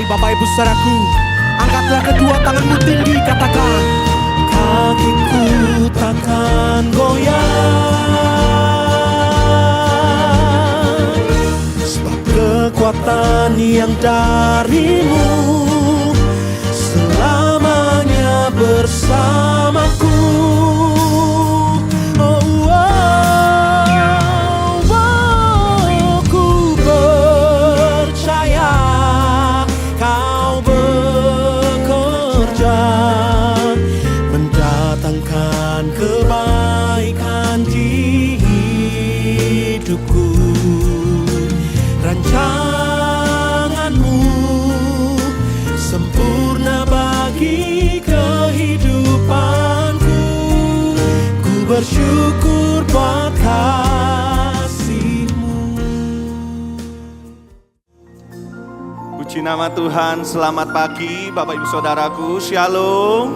Mari Bapak Ibu Saudaraku, angkatlah kedua tanganmu tinggi, katakan, kakiku takkan goyah, sebab kekuatan yang darimu selamanya bersamaku. Ku percaya kau bekerja mendatangkan kebaikan di hidupku. Rancanganmu sempurna bagi kehidupanku. Ku bersyukur buat kasih-Mu. Puji nama Tuhan. Selamat pagi Bapak Ibu Saudaraku. Shalom.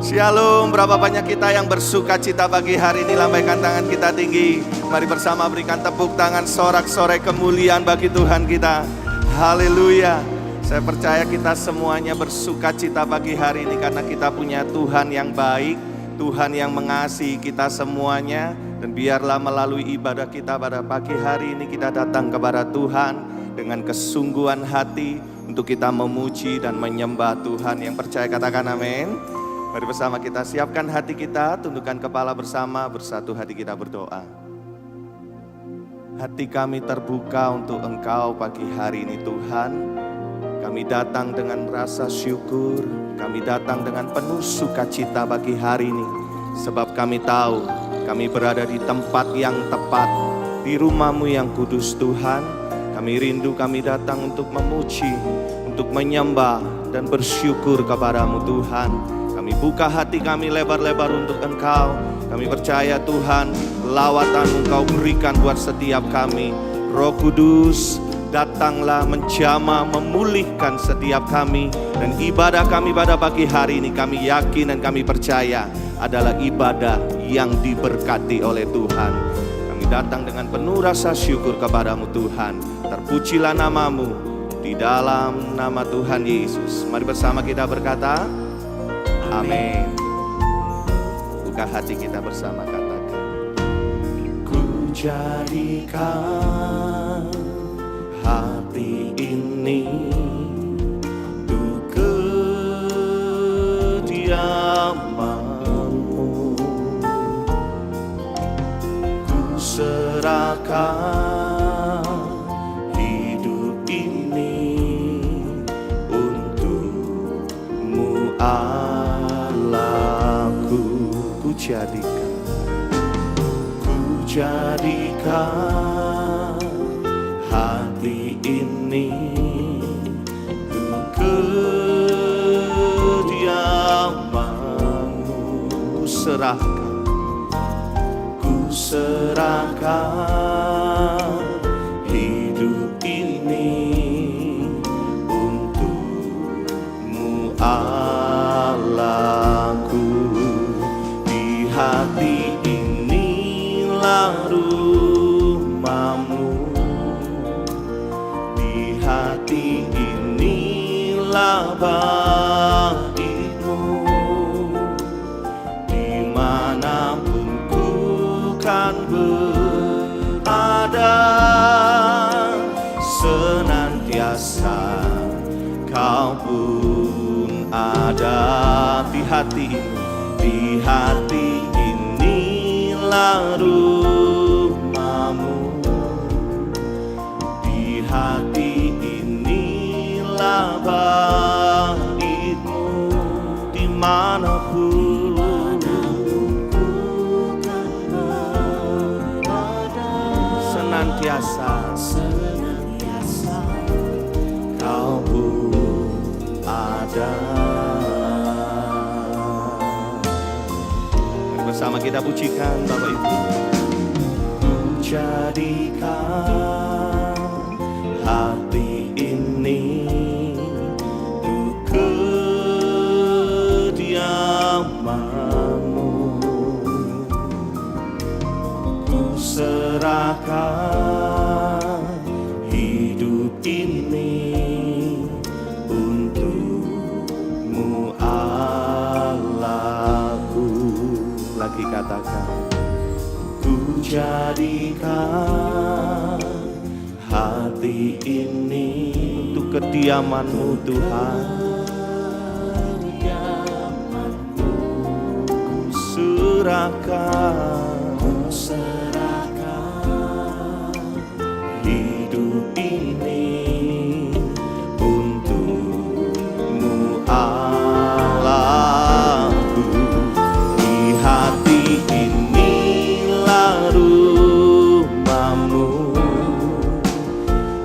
Shalom. Berapa banyak kita yang bersuka cita pagi hari ini? Lambaikan tangan kita tinggi. Mari bersama berikan tepuk tangan sorak-sorai kemuliaan bagi Tuhan kita. Haleluya. Saya percaya kita semuanya bersuka cita pagi hari ini karena kita punya Tuhan yang baik, Tuhan yang mengasihi kita semuanya. Dan biarlah melalui ibadah kita pada pagi hari ini kita datang kepada Tuhan dengan kesungguhan hati untuk kita memuji dan menyembah Tuhan. Yang percaya katakan amin. Mari bersama kita siapkan hati kita, tundukkan kepala bersama, bersatu hati kita berdoa. Hati kami terbuka untuk Engkau pagi hari ini Tuhan. Kami datang dengan rasa syukur, kami datang dengan penuh sukacita pagi hari ini. Sebab kami tahu kami berada di tempat yang tepat, di rumah-Mu yang kudus Tuhan. Kami rindu, kami datang untuk memuji, untuk menyembah dan bersyukur kepada-Mu Tuhan. Kami buka hati kami lebar-lebar untuk Engkau. Kami percaya Tuhan, lawatan Engkau berikan buat setiap kami. Roh Kudus, datanglah menjamah, memulihkan setiap kami. Dan ibadah kami pada pagi hari ini kami yakin dan kami percaya adalah ibadah yang diberkati oleh Tuhan. Kami datang dengan penuh rasa syukur kepada-Mu Tuhan. Terpujilah nama-Mu di dalam nama Tuhan Yesus. Mari bersama kita berkata, amin. Buka hati kita bersama, katakan, ku jadikan hati ini untuk kediaman-Mu. Ku serahkan hidup ini untuk-Mu Allahku. Ku jadikan hati ini untuk kediaman-Mu. Ku serahkan hidup ini untuk-Mu Allahku. Di hati inilah rumah-Mu, di hati inilah bait-Mu. Dimanapun ku kan berada, senantiasa Kau pun ada. Di hati inilah rumah-Mu, di hati inilah bait-Mu. Dimanapun ku kan berada, senantiasa Kau pun ada. Bersama kita pujikan Bapak Ibu. Ku jadikan hati ini untuk kediaman-Mu. Ku serahkan hidup ini lagi katakan, ku jadikan hati ini untuk kediaman-Mu Tuhan. Serahkan hidup ini untuk-Mu Allahku. Di hati inilah rumah-Mu,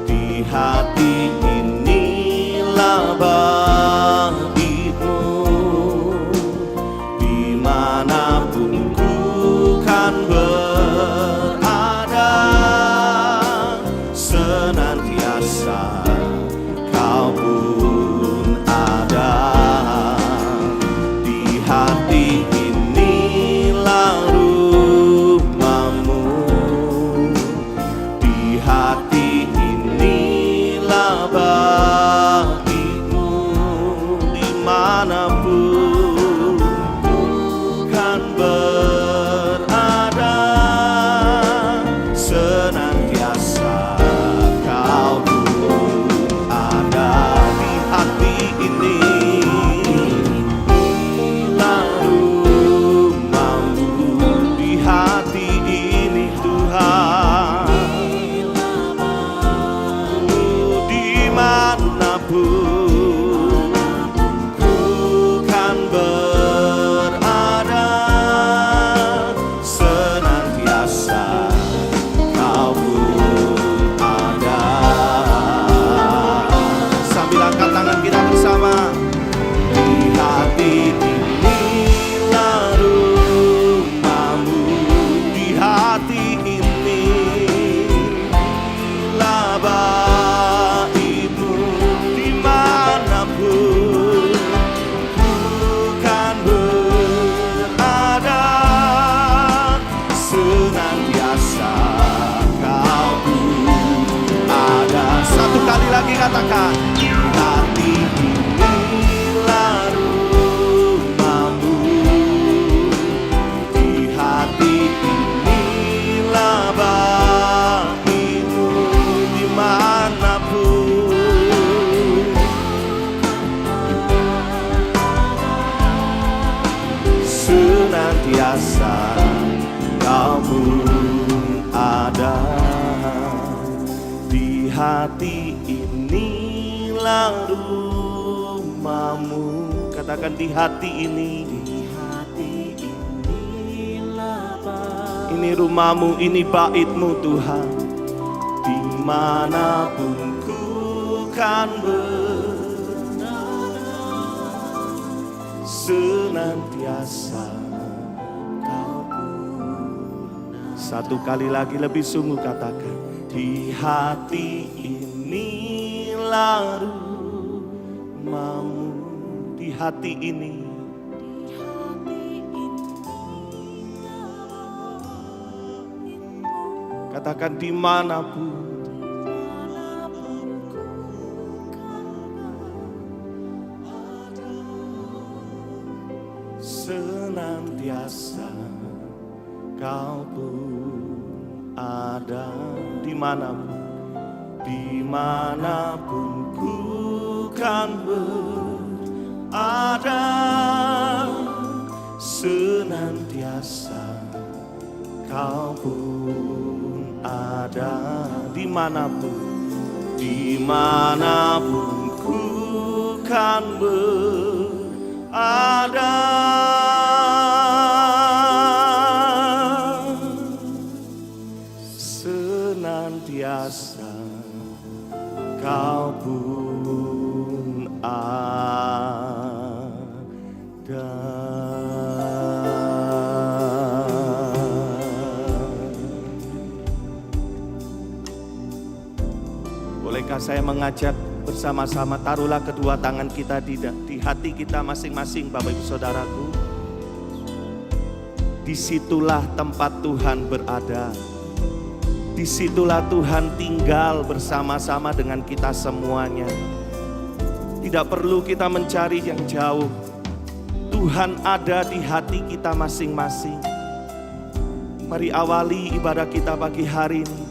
di hati inilah bait-Mu, dimanapun ku kan berada, senantiasa Kau pun ada. Di hati inilah rumah-Mu, di hati inilah bait-Mu, dimanapun kan berada, senantiasa Kau pun ada. Di hati ini rumah-Mu, di hati ini Tuhan, dimanapun ku kan berada, senantiasa Kau pun ada. Sambil angkat tangan kita bersama. Di hati inilah rumah-Mu, di hati inilah bait-Mu, dimanapun ku kan berada, senantiasa Kau pun ada. Satu kali lagi katakan, di hati inilah rumah-Mu, di hati inilah bait-Mu, dimanapun senantiasa Kau pun ada. Di hati inilah rumah-Mu. Katakan, di hati ini, ini rumah-Mu, ini bait-Mu Tuhan, dimanapun ku kan berada, senantiasa Kau pun. Satu kali lagi lebih sungguh katakan, di hati inilah rumah-Mu, di hati ini, katakan, dimanapun senantiasa Kau pun ada. Dimanapun ku kan berada, senantiasa Kau pun ada. Dimanapun ku kan berada, senantiasa Kau pun ada. Bolehkah saya mengajak bersama-sama, taruhlah kedua tangan kita di hati kita masing-masing, Bapak Ibu Saudaraku. Disitulah tempat Tuhan berada. Disitulah Tuhan tinggal bersama-sama dengan kita semuanya. Tidak perlu kita mencari yang jauh. Tuhan ada di hati kita masing-masing. Mari awali ibadah kita pagi hari ini.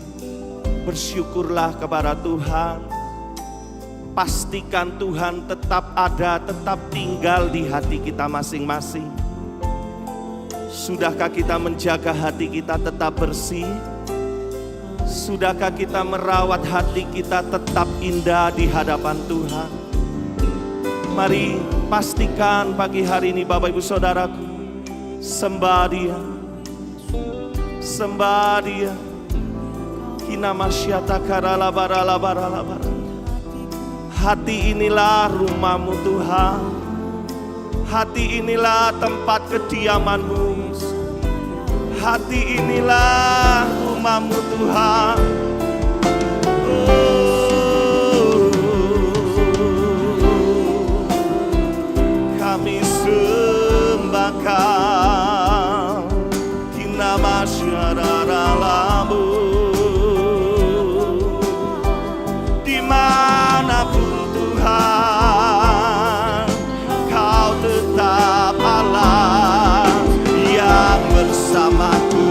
Bersyukurlah kepada Tuhan. Pastikan Tuhan tetap ada, tetap tinggal di hati kita masing-masing. Sudahkah kita menjaga hati kita tetap bersih? Sudahkah kita merawat hati kita tetap indah di hadapan Tuhan? Mari pastikan pagi hari ini Bapak Ibu Saudaraku, sembah Dia, sembah Dia. Kina masyata karala barala barala barala. Hati inilah rumahmu Tuhan. Hati inilah tempat kediamanmu. Hati inilah rumahmu Tuhan. Kami sembah Kau, Kina masyararamu. Dimanapun Tuhan, Kau tetap Allah yang bersamaku,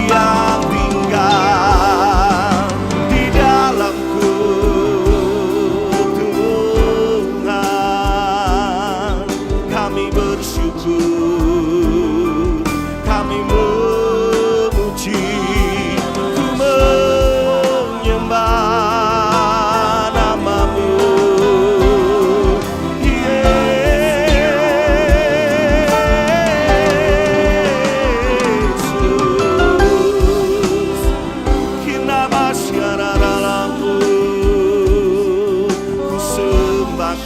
yang tinggal di dalamku. Tuhan, kami bersyukur, kami memuji, ku menyembah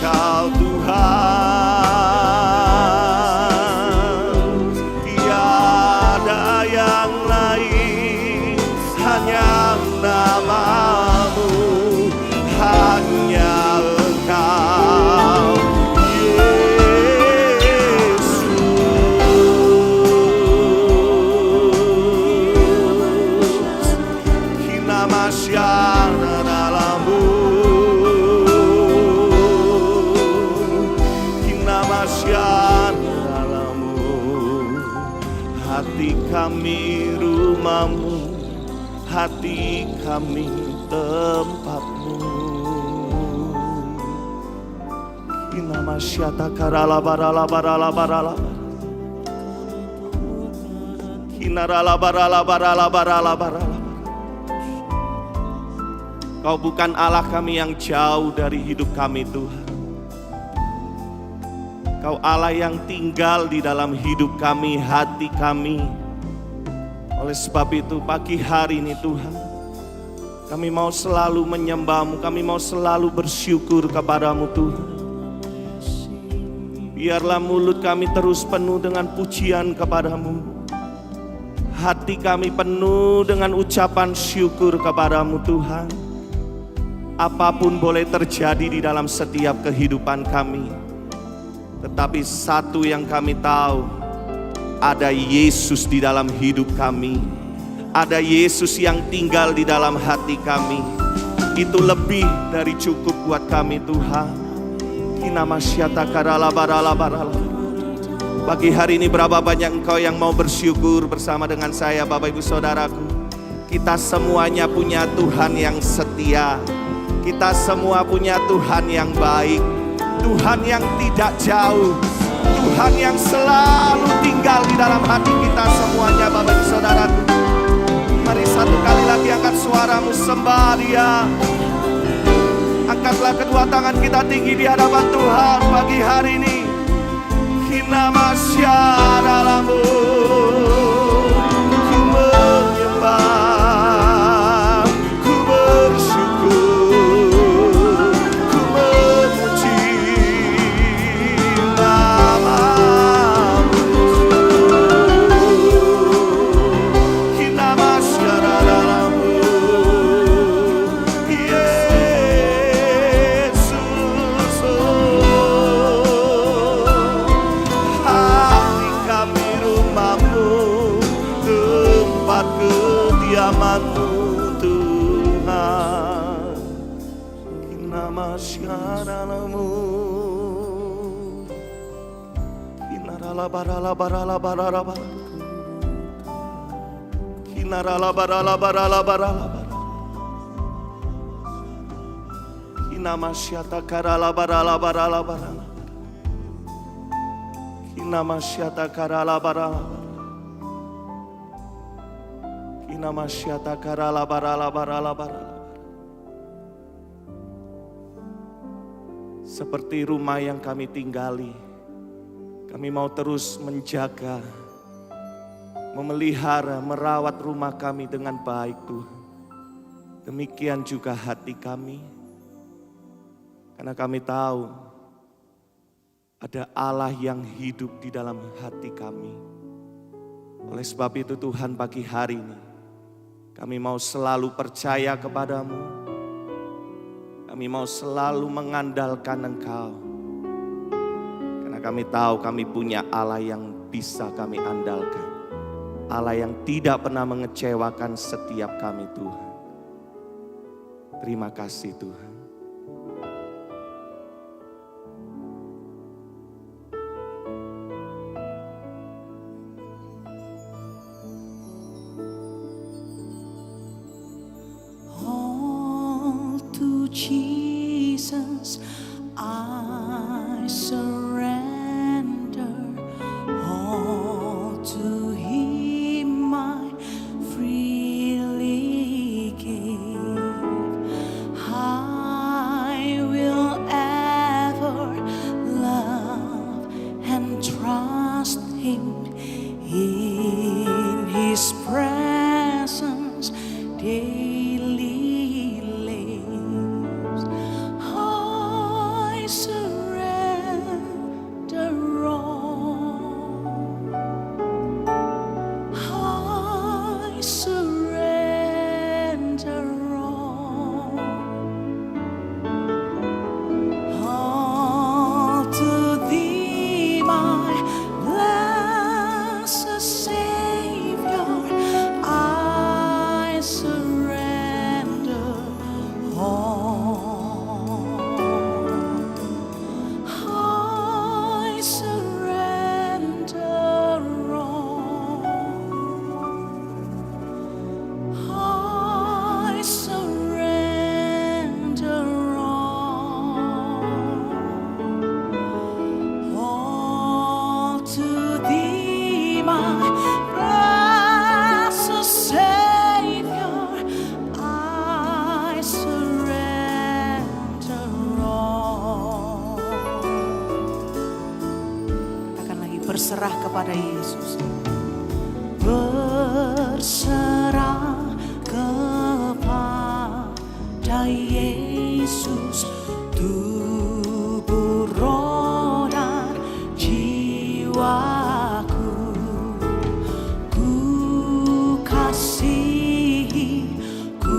Kau Tuhan. Tiada yang lain, hanya namamu, hanya Engkau Yesus. Kina masyana dalammu, hati kami rumahmu, hati kami tempatmu. Kina masyata karala barala barala barala. Kina rala barala barala barala barala. Kau bukan Allah kami yang jauh dari hidup kami Tuhan. Kau Allah yang tinggal di dalam hidup kami, hati kami. Oleh sebab itu pagi hari ini Tuhan, kami mau selalu menyembah-Mu, kami mau selalu bersyukur kepada-Mu Tuhan. Biarlah mulut kami terus penuh dengan pujian kepada-Mu. Hati kami penuh dengan ucapan syukur kepada-Mu Tuhan. Apapun boleh terjadi di dalam setiap kehidupan kami, tetapi satu yang kami tahu, ada Yesus di dalam hidup kami. Ada Yesus yang tinggal di dalam hati kami. Itu lebih dari cukup buat kami Tuhan. Kina masyata karala barala barala. Pagi hari ini berapa banyak engkau yang mau bersyukur bersama dengan saya Bapak Ibu Saudaraku. Kita semuanya punya Tuhan yang setia. Kita semua punya Tuhan yang baik. Tuhan yang tidak jauh, Tuhan yang selalu tinggal di dalam hati kita semuanya Bapak Ibu Saudaraku. Mari satu kali lagi angkat suaramu, sembah Dia. Angkatlah kedua tangan kita tinggi di hadapan Tuhan pagi hari ini. Kina masyaramu, ku menyembah, ku bersyukur, ku memuji namamu. Kina masyaramu, Yesus. Hati kami rumahmu, tempat kediamanmu Tuhan. Kina masyaramu, kina rala barala barala barala barala. Kinarala barala barala barala barala. Kinamasyata karala barala barala barala. Kinamasyata karala barala barala. Kinamasyata karala barala barala barala. Seperti rumah yang kami tinggali, kami mau terus menjaga, memelihara, merawat rumah kami dengan baik Tuhan. Demikian juga hati kami, karena kami tahu ada Allah yang hidup di dalam hati kami. Oleh sebab itu Tuhan, pagi hari ini kami mau selalu percaya kepadamu. Kami mau selalu mengandalkan Engkau. Karena kami tahu kami punya Allah yang bisa kami andalkan. Allah yang tidak pernah mengecewakan setiap kami Tuhan. Terima kasih Tuhan. Jesus, I surrender all to Him. I freely give. I will ever love and trust Him in His presence daily. Berserah kepada Yesus. Berserah kepada Yesus. Tubuh, roh dan jiwaku. Ku kasihi, ku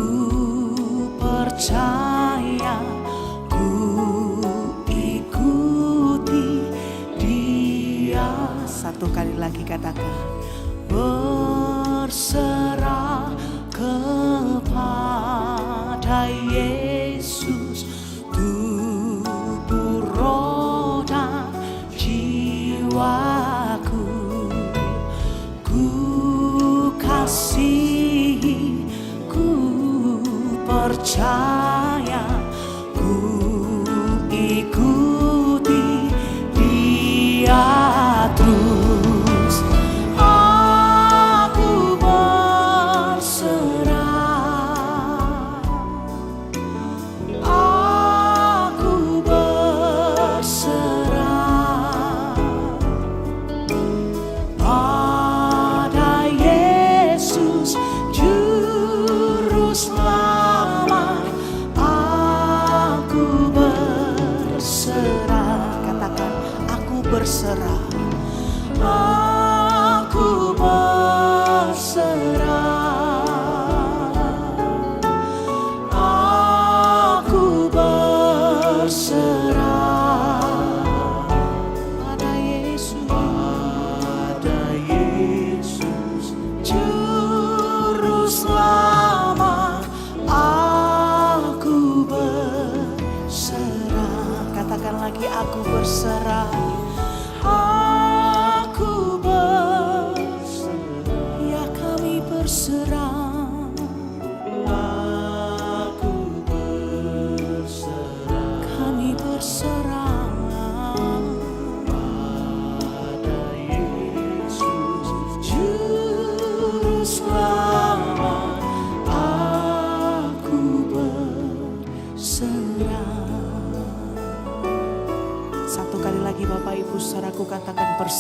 percaya, ku ikuti Dia. Satu kali lagi katakan, berserah kepada Yesus. Tubuh, roh dan jiwaku. Ku kasihi, ku percaya, ku ikuti Dia terus. Aku berserah, aku berserah pada Yesus.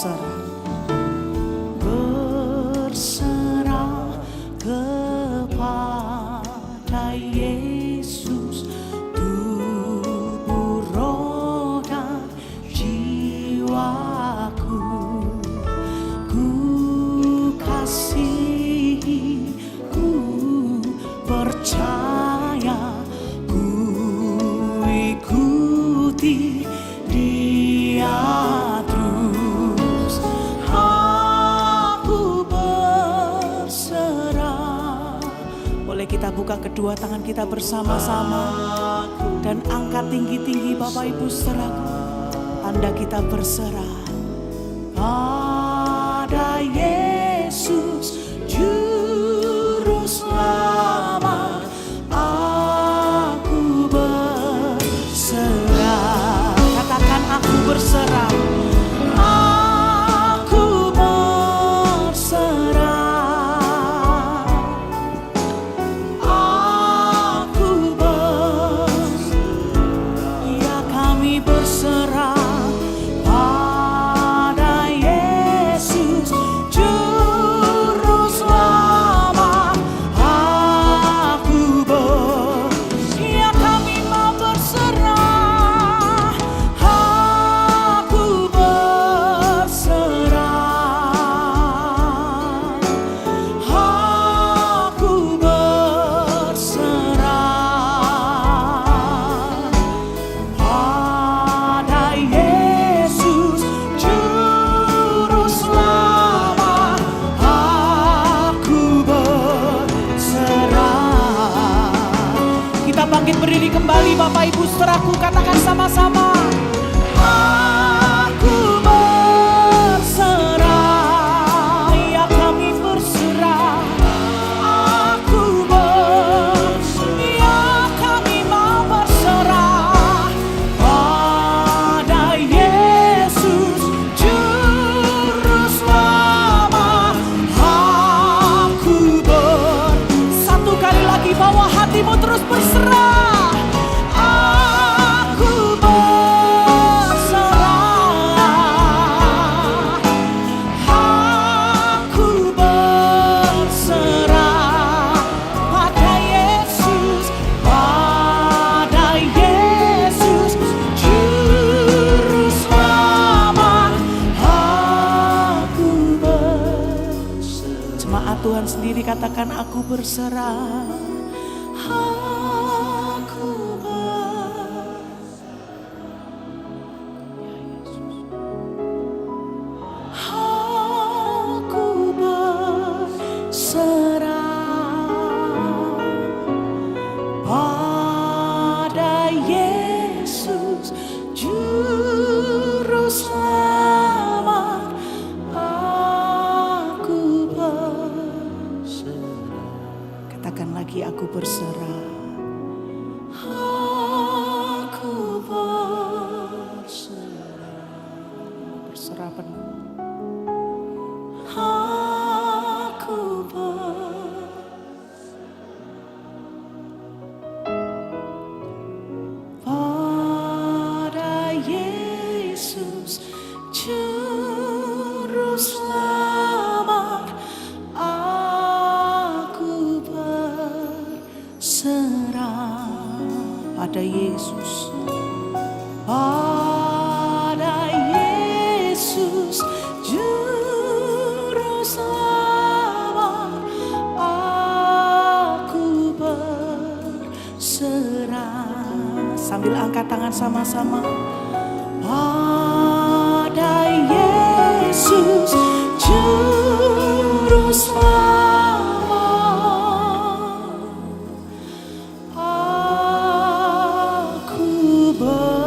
berserah. Berserah kepada Yesus, tubuh, roh dan jiwaku. Ku kasihi, ku percaya, ku ikuti Dia terus. Aku berserah. Boleh kita buka kedua tangan kita bersama-sama dan angkat tinggi-tinggi Bapak Ibu saudaraku. Tanda kita berserah pada Yesus Juru Selamat. Aku berserah. Katakan aku berserah. Aku berserah. Aku berserah. Ya kami berserah pada Yesus Juru Selamat. Aku ya kami mau berserah. Aku berserah. Aku berserah pada Yesus Juru Selamat. Aku berserah. Kita bangkit berdiri kembali Bapak Ibu saudaraku, katakan sama-sama. Aku berserah. Ya kami berserah. Aku ya kami mau berserah pada Yesus Juru Selamat. Aku satu kali lagi bawa hatimu terus berserah. Aku berserah. Aku berserah pada Yesus, pada Yesus Juru Selamat. Aku berserah. Jemaat Tuhan sendiri katakan aku berserah. Aku berserah pada Yesus Juru Selamat. Aku berserah. Katakan lagi aku berserah. Aku berserah. Berserah penuh. Aku pada Yesus Juru Selamat. Aku berserah pada Yesus, pada Yesus Juru Selamat. Aku berserah. Sambil angkat tangan sama-sama. Pada Yesus Juru Selamat. Aku berserah.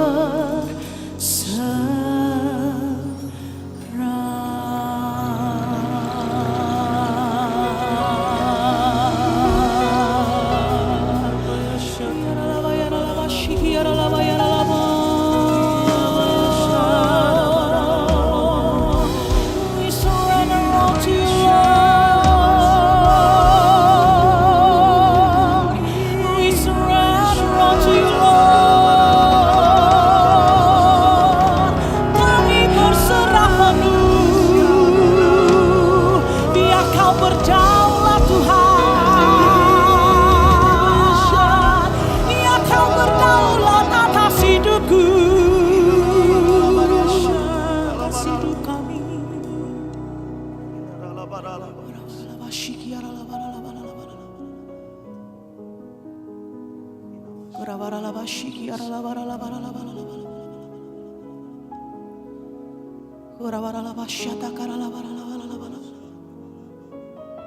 berdaulat Tuhan. Ya Kau berdaulat atas hidupku, atas hidup kami.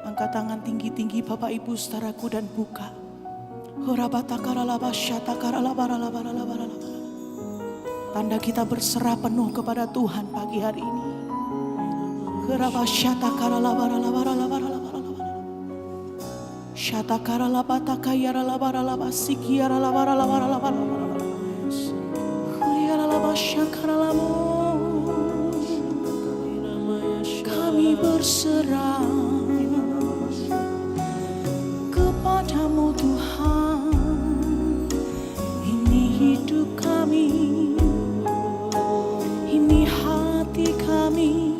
Angkat tangan tinggi-tinggi Bapak Ibu saudaraku dan buka. Tanda kita berserah penuh kepada Tuhan pagi hari ini. Kami berserah kepadamu Tuhan. Ini hidup kami, ini hati kami.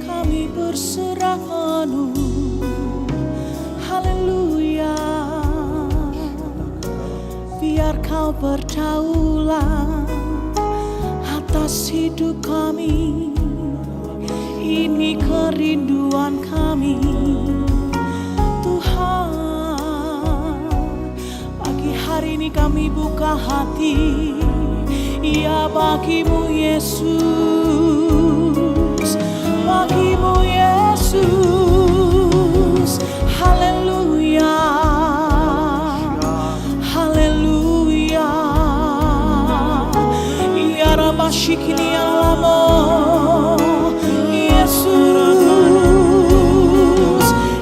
Kami berserah penuh. Haleluya. Biar Kau berdaulat atas hidup kami. Ini kerinduan kami Tuhan. Pagi hari ini kami buka hati, ya bagimu Yesus, bagimu Yesus. Haleluya, haleluya. Ya Rabba Shikini Alamo Yesus,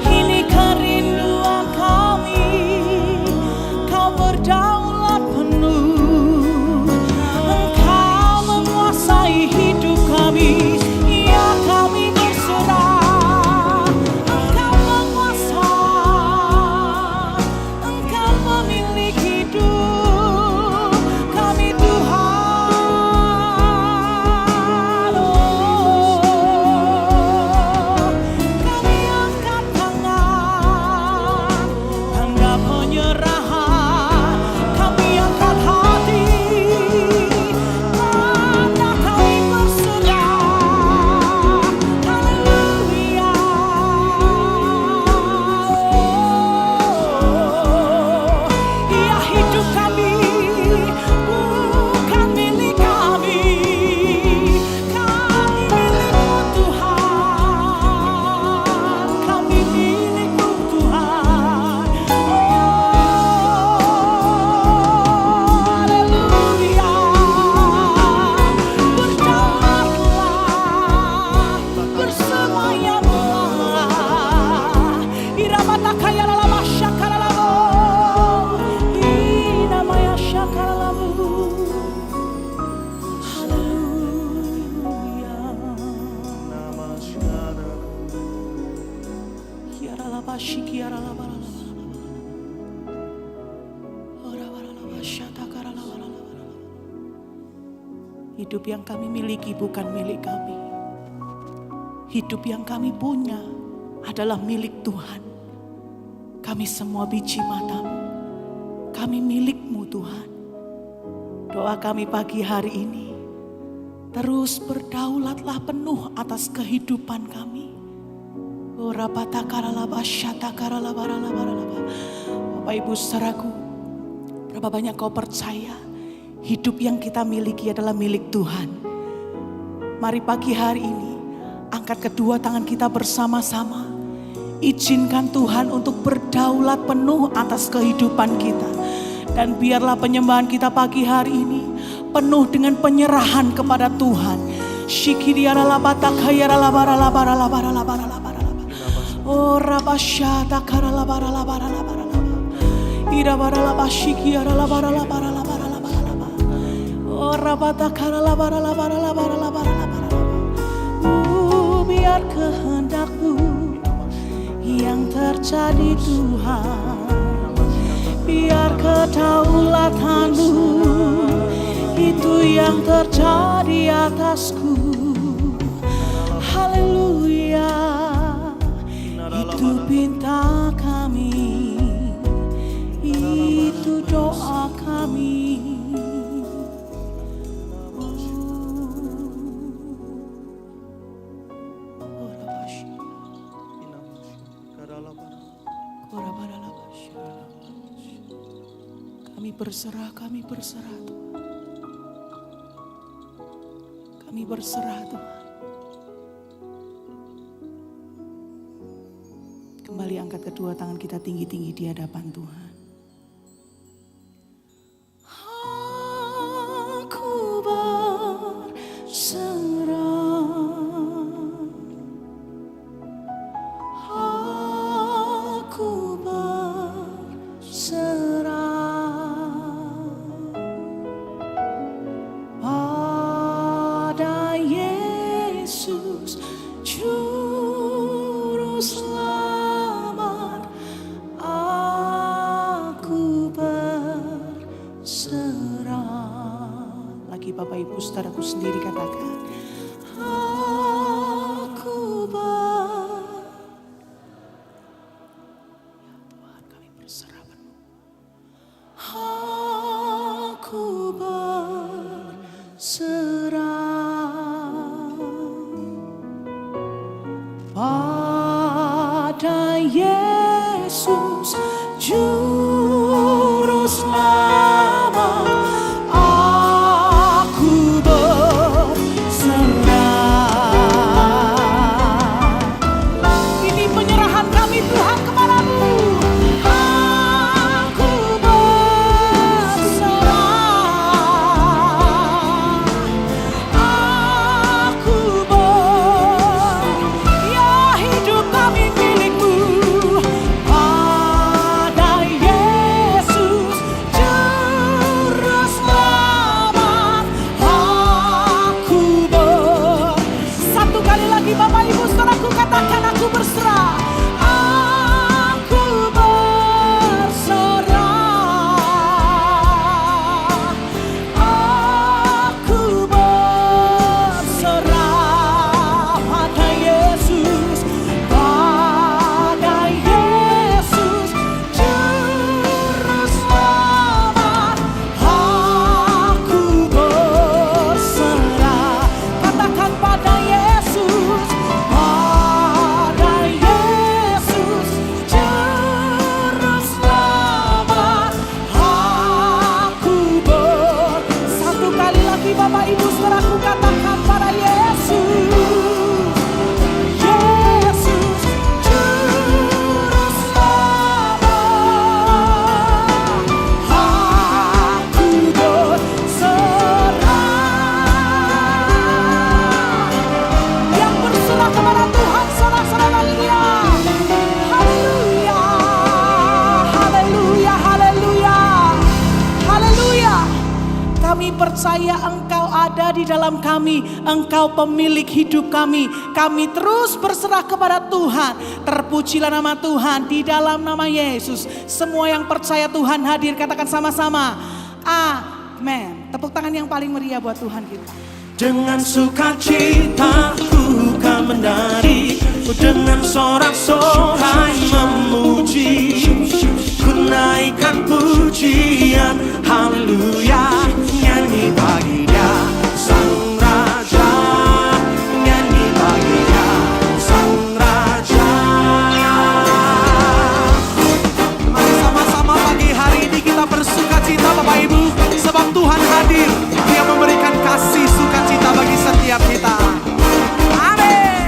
ini kerinduan kami. Kau berdaulat penuh, Engkau menguasai hidup kami. Ya kami berserah, Engkau menguasai, Engkau memiliki hidup kami Tuhan. Kami angkat tangan, tanda penyerahan. Kami angkat hati, tanda kami berserah. Haleluya. Ya hidup kami bukan milik kami, kami milikmu Tuhan, kami milikmu Tuhan. Haleluya. Berdaulatlah, bersemayamlah. Irabata kaya lama syakaralamu, inamaya syakaralamu. Haleluya. Kiaralaba shikiaralaba. Orawaralaba syatakaralaba. Hidup yang kami miliki bukan milik kami. Hidup yang kami punya adalah milik Tuhan. Kami semua biji matamu, kami milikmu Tuhan. Doa kami pagi hari ini, terus berdaulatlah penuh atas kehidupan kami. Bapak Ibu saudaraku, berapa banyak kau percaya hidup yang kita miliki adalah milik Tuhan? Mari pagi hari ini angkat kedua tangan kita bersama-sama. Izinkan Tuhan untuk berdaulat penuh atas kehidupan kita. Dan biarlah penyembahan kita pagi hari ini penuh dengan penyerahan kepada Tuhan. Oh rabasyata karalabaralabaralabaralaba. Irabaralabashikiaralabaralabaralabaralaba. Oh rabata karalabaralabaralabaralabaralaba. Biar kehendak-Mu yang terjadi Tuhan, biar kedaulatan-Mu itu yang terjadi atasku. Haleluya. Itu pinta kami, itu doa kami. Kami berserah Tuhan. Kami berserah Tuhan. Kembali angkat kedua tangan kita tinggi-tinggi di hadapan Tuhan. Aku berserah. Aku berserah. Pada Yesus Juru Selamat, aku berserah. Lagi Bapak Ibu saudaraku sendiri katakan, aku Tuhan, kami berserah penuh. Aku berserah. Pada Yesus Juru Selamat, aku berserah. Ini penyerahan kami Tuhan kepadamu. Aku berserah. Aku ya hidup kami milikmu. Pada Yesus Juru Selamat, aku satu kali lagi Bapak Ibu saudaraku katakan, aku berserah. Aku berserah. Aku berserah pada Yesus. Pada Yesus Juru Selamat, aku berserah. Katakan pada Yesus. Pada Yesus Juru Selamat, aku satu kali lagi Bapak Ibu saudaraku katakan pada Yesus. Yesus Juru Selamat, aku berserah. Yang berserah kepada Tuhan, saudara-saudara dia. Haleluya, haleluya, haleluya, haleluya. Kami percaya Engkau ada di dalam kami. Engkau pemilik hidup kami. Kami terus berserah kepada Tuhan. Terpujilah nama Tuhan di dalam nama Yesus. Semua yang percaya Tuhan hadir, katakan sama-sama. Amin. Tepuk tangan yang paling meriah buat Tuhan kita. Dengan sukacita ku kan menari, dengan sorak-sorai memuji, ku naikkan pujian, haleluya, nyanyi bagi Dia Sang Raja, nyanyi bagi Dia Sang Raja. Mari sama-sama pagi hari ini kita bersukacita Bapak Ibu, sebab Tuhan hadir. Dia memberikan kasih sukacita bagi setiap kita. Amin.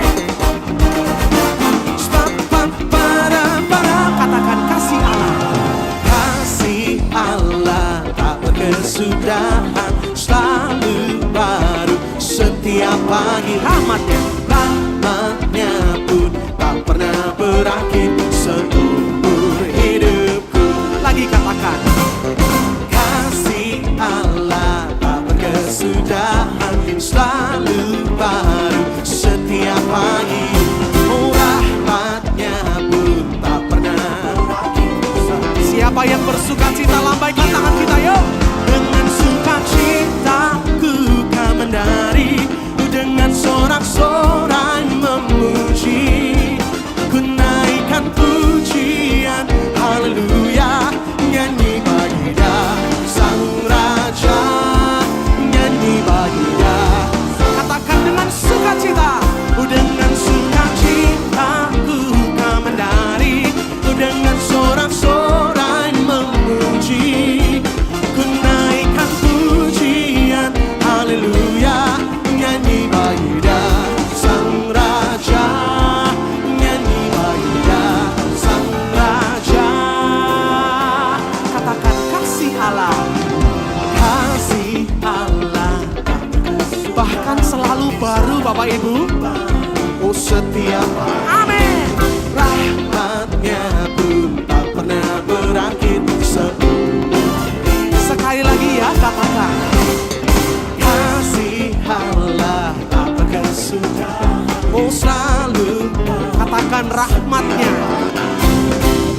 Katakan kasih Allah. Kasih Allah tak berkesudahan, selalu baru setiap pagi. Rahmatnya pun tak pernah berakhir seumur hidupku. Lagi katakan, kasih Allah tak berkesudahan, selalu baru setiap pagi. Rahmatnya pun tak pernah berakhir. Siapa yang bersukacita, lambaikan tangan kita yuk. Dengan sukacita ku kan menari, dengan sorak-sorai Bapak Ibu. Oh setiap hari Amin. rahmatnya pun tak pernah berakhir. Sekali lagi ya, katakan. Kasih Allah tak berkesudahan. Oh selalu Katakan rahmatnya.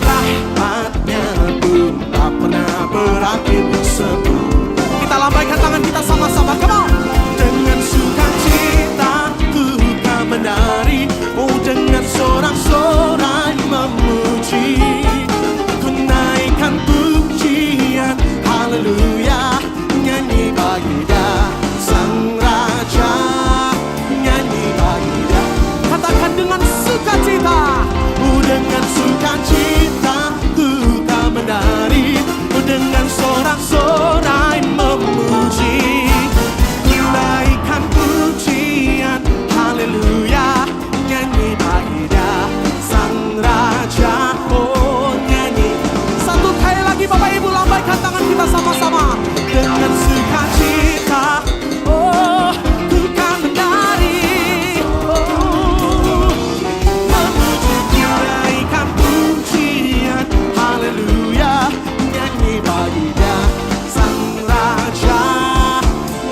rahmatnya pun tak pernah berakhir. Kita lambaikan tangan kita sama-sama. Come on. Dengan sukacita ku kan menari. Oh dengan sorak-sorai memuji. Ku naikkan pujian haleluya. Nyanyi bagi Dia Sang Raja. Nyanyi bagi Dia. Katakan dengan sukacita. Dengan sukacita ku kan menari. Dengan sorak-sorai memuji. Ku naikkan pujian haleluya. Nyanyi bagi Dia Sang Raja. Oh nyanyi. Satu kali lagi Bapak Ibu, lambaikan tangan kita sama-sama. Dengan sukacita Oh, ku kan menari. Oh, menaikkan pujian haleluya. Nyanyi bagi Dia Sang Raja.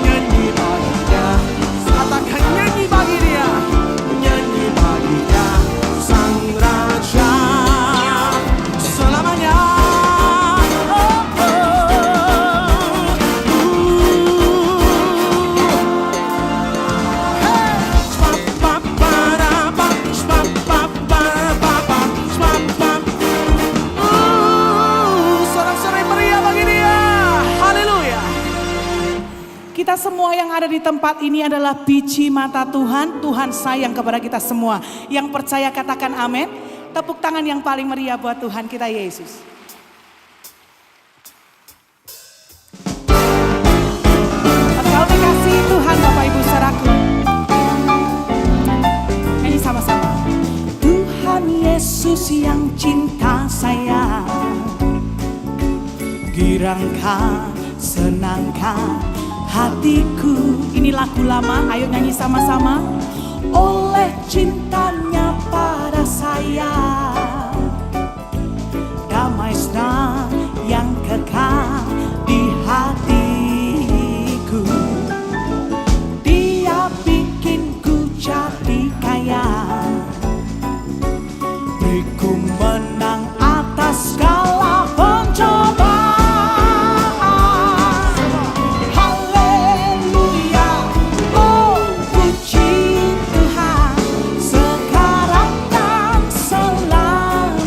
Nyanyi bagi Dia. katakan nyanyi bagi Dia. Nyanyi bagi Dia Sang Raja. Selamanya. Sorak-sorai meriah bagi Dia. Haleluya. Kita semua yang ada di tempat ini adalah biji mata Tuhan. Tuhan sayang kepada kita semua. Yang percaya katakan amin. Tepuk tangan yang paling meriah buat Tuhan kita Yesus. Engkau dikasih Tuhan Bapak Ibu saudaraku. Nyanyi sama-sama. Tuhan Yesus yang cinta saya, girangkan, senangkan hatiku. Ini lagu lama, ayo nyanyi sama-sama. Oleh cintanya pada saya, damai senang yang kekal di hatiku. Dia bikinku jadi kaya, beriku menang atas segala pencobaan. Haleluya, oh puji Tuhan, sekarang dan selamanya.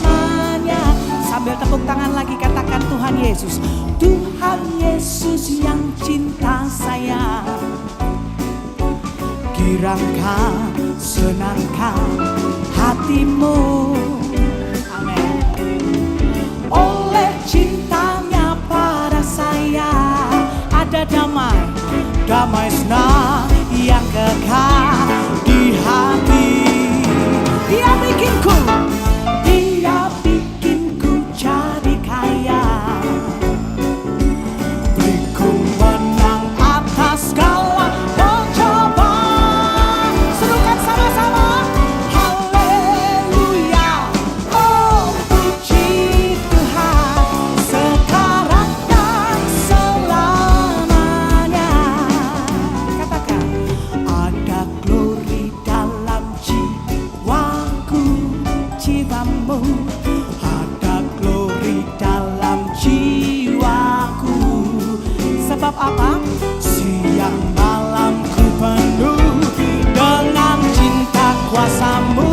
Sambil tepuk tangan lagi katakan Tuhan Yesus. Tuhan Yesus yang cinta saya, girangkan, senangkan hatimu. Amin. Oleh cintanya pada saya ada damai, damai senang yang kekal di hati. Dia bikinku, Dia bikinku jadi kaya, beriku menang atas segala pencobaan. Serukan sama-sama. Haleluya, oh puji Tuhan, sekarang dan selamanya. Katakan, ada glory dalam jiwaku, jiwamu. Ada glory dalam jiwaku. Sebab apa? Siang malam ku penuh dengan cinta kuasamu.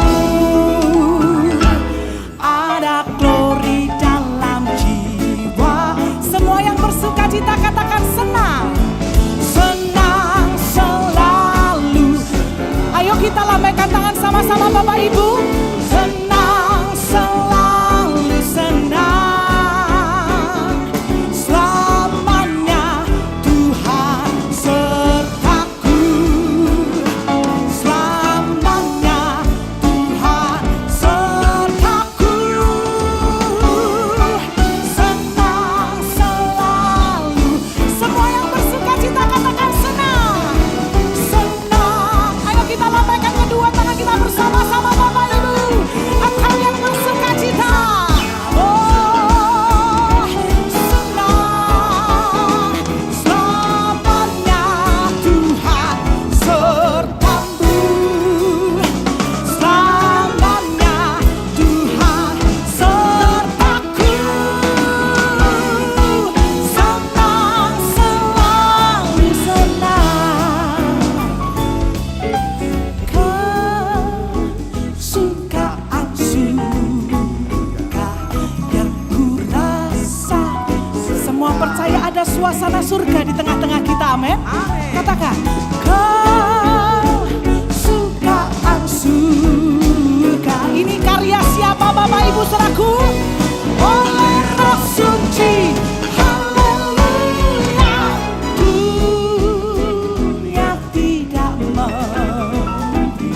Ada glory dalam jiwa. Semua yang bersuka cita katakan senang. Senang selalu. Ayo kita lambaikan tangan sama-sama Bapak Ibu. Senang selalu. ada suasana surga di tengah-tengah kita, amin. Amin. Katakan, kesukaan surga. Ini karya siapa Bapak Ibu Saudaraku? Oleh Roh Suci. Haleluya. Dunia tidak mengerti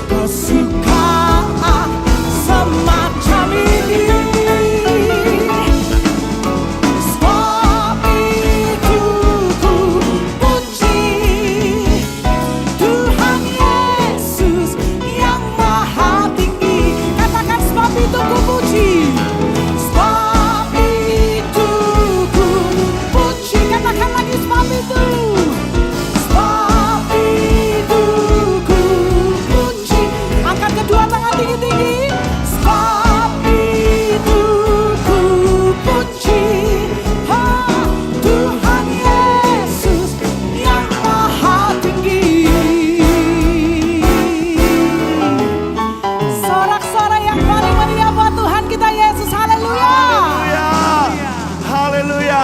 kesukaan semacam ini. Sebab itu ku puji Tuhan Yesus yang maha tinggi. Katakan, sebab itu ku puji. Sebab itu ku puji. Katakan lagi, sebab itu. Sebab itu ku puji. Angkat kedua tangan tinggi-tinggi. Sebab itu ku puji Tuhan Yesus yang maha tinggi. Sorak-sorai yang paling meriah buat Tuhan kita Yesus. Haleluya. Haleluya. Haleluya.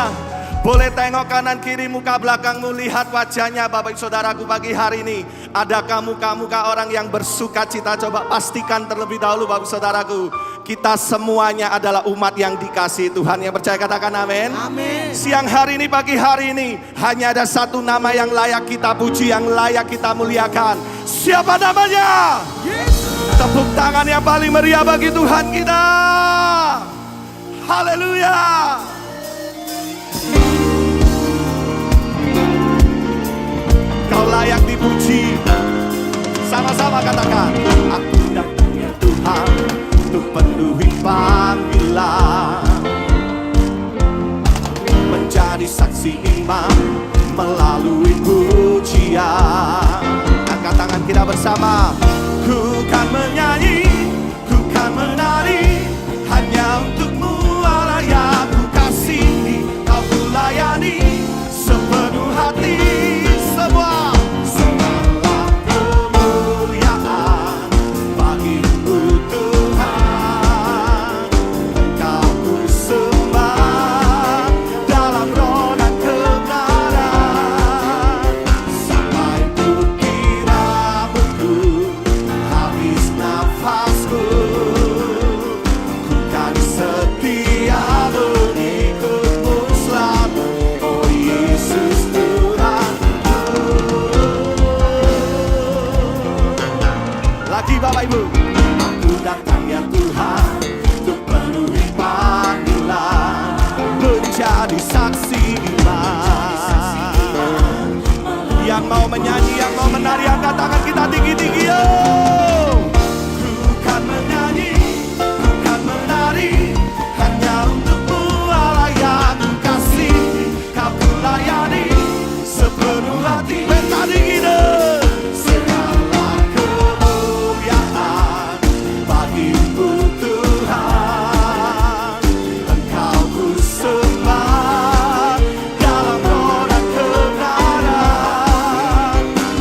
Boleh tengok kanan kiri, muka belakangmu, lihat wajahnya Bapak Saudaraku pagi hari ini. Adakah muka-muka orang yang bersuka cita? Coba pastikan terlebih dahulu Bapak Saudaraku. Kita semuanya adalah umat yang dikasihi Tuhan. Yang percaya katakan amin. Amin. Siang hari ini, pagi hari ini, hanya ada satu nama yang layak kita puji, yang layak kita muliakan. Siapa namanya? Yesus. Tepuk tangan yang paling meriah bagi Tuhan kita. Haleluya. Kau layak dipuji. Sama-sama katakan, aku datangnya Tuhan untuk penuhi panggilan, menjadi saksi iman melalui pujian. Angkat tangan kita bersama. Ku kan menyanyi, ku kan menari, hanya untukmu Allah yang ku kasihi. Kau ku layani sepenuh hati. Semua segala kemuliaan bagimu Tuhan. Kau ku sembah dalam roh dan kebenaran, sampai ku kira betul habis nafasku. Ku kan setia mengikutmu selalu, oh Yesus Tuhanku. Lagi Bapak Ibu. Aku datang ya Tuhan untuk penuhi panggilan, menjadi saksi iman. Yang mau menyanyi, yang mau menari, angkat tangan kita tinggi-tinggi. Ku kan menyanyi, ku kan menari, hanya untukmu Allah yang ku kasihi. Kau ku layani sepenuh hati. Tadi kita segala kemuliaan bagimu Tuhan. Engkau ku sembah dalam roh dan kebenaran,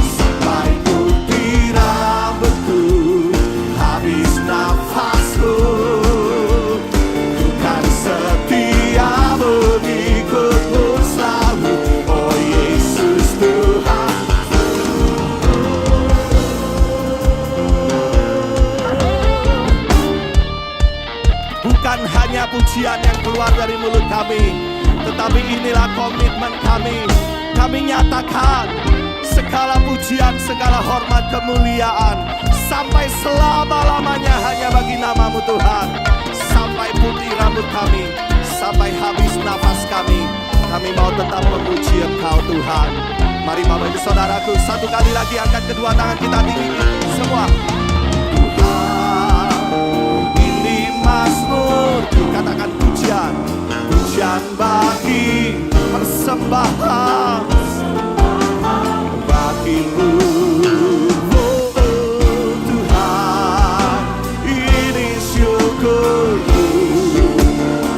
sampai ku kira betul habis nafasku. Ku kan setia mengikutmu selalu, oh Yesus Tuhan. Bukan hanya pujian yang keluar dari mulut kami, tetapi inilah komitmen kami. Kami nyatakan segala pujian, segala hormat, kemuliaan sampai selama-lamanya hanya bagi namamu Tuhan. Sampai putih rambut kami, sampai habis nafas kami mau tetap memuji Engkau Tuhan. Mari Bapak Ibu Saudaraku, satu kali lagi angkat kedua tangan kita tinggi semua. Tuhan, ini Mazmurku, katakan pujian, pujian bagi persembahan bagimu. Oh, oh, Tuhan, ini syukurku,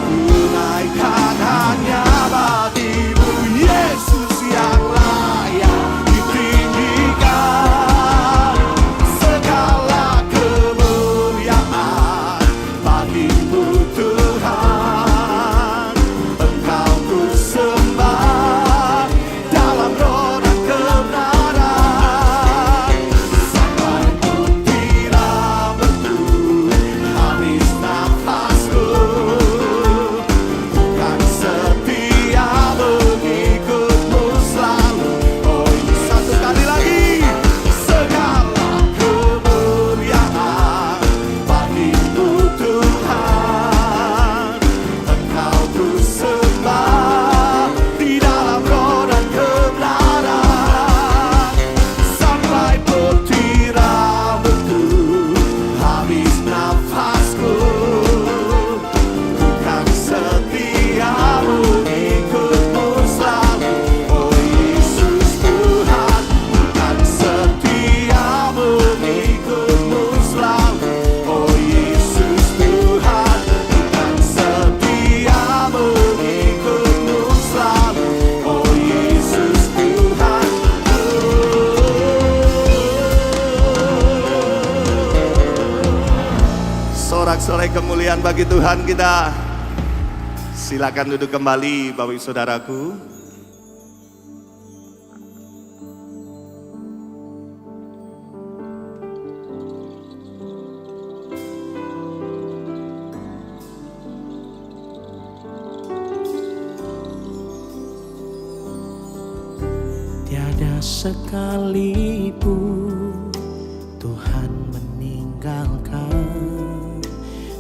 ku naikkan hanya bagimu, Yesus yang layak ditinggikan. Segala Sorai kemuliaan bagi Tuhan kita. Silakan duduk kembali Bapak Ibu Saudaraku. Tiada sekalipun Tuhan meninggalkan,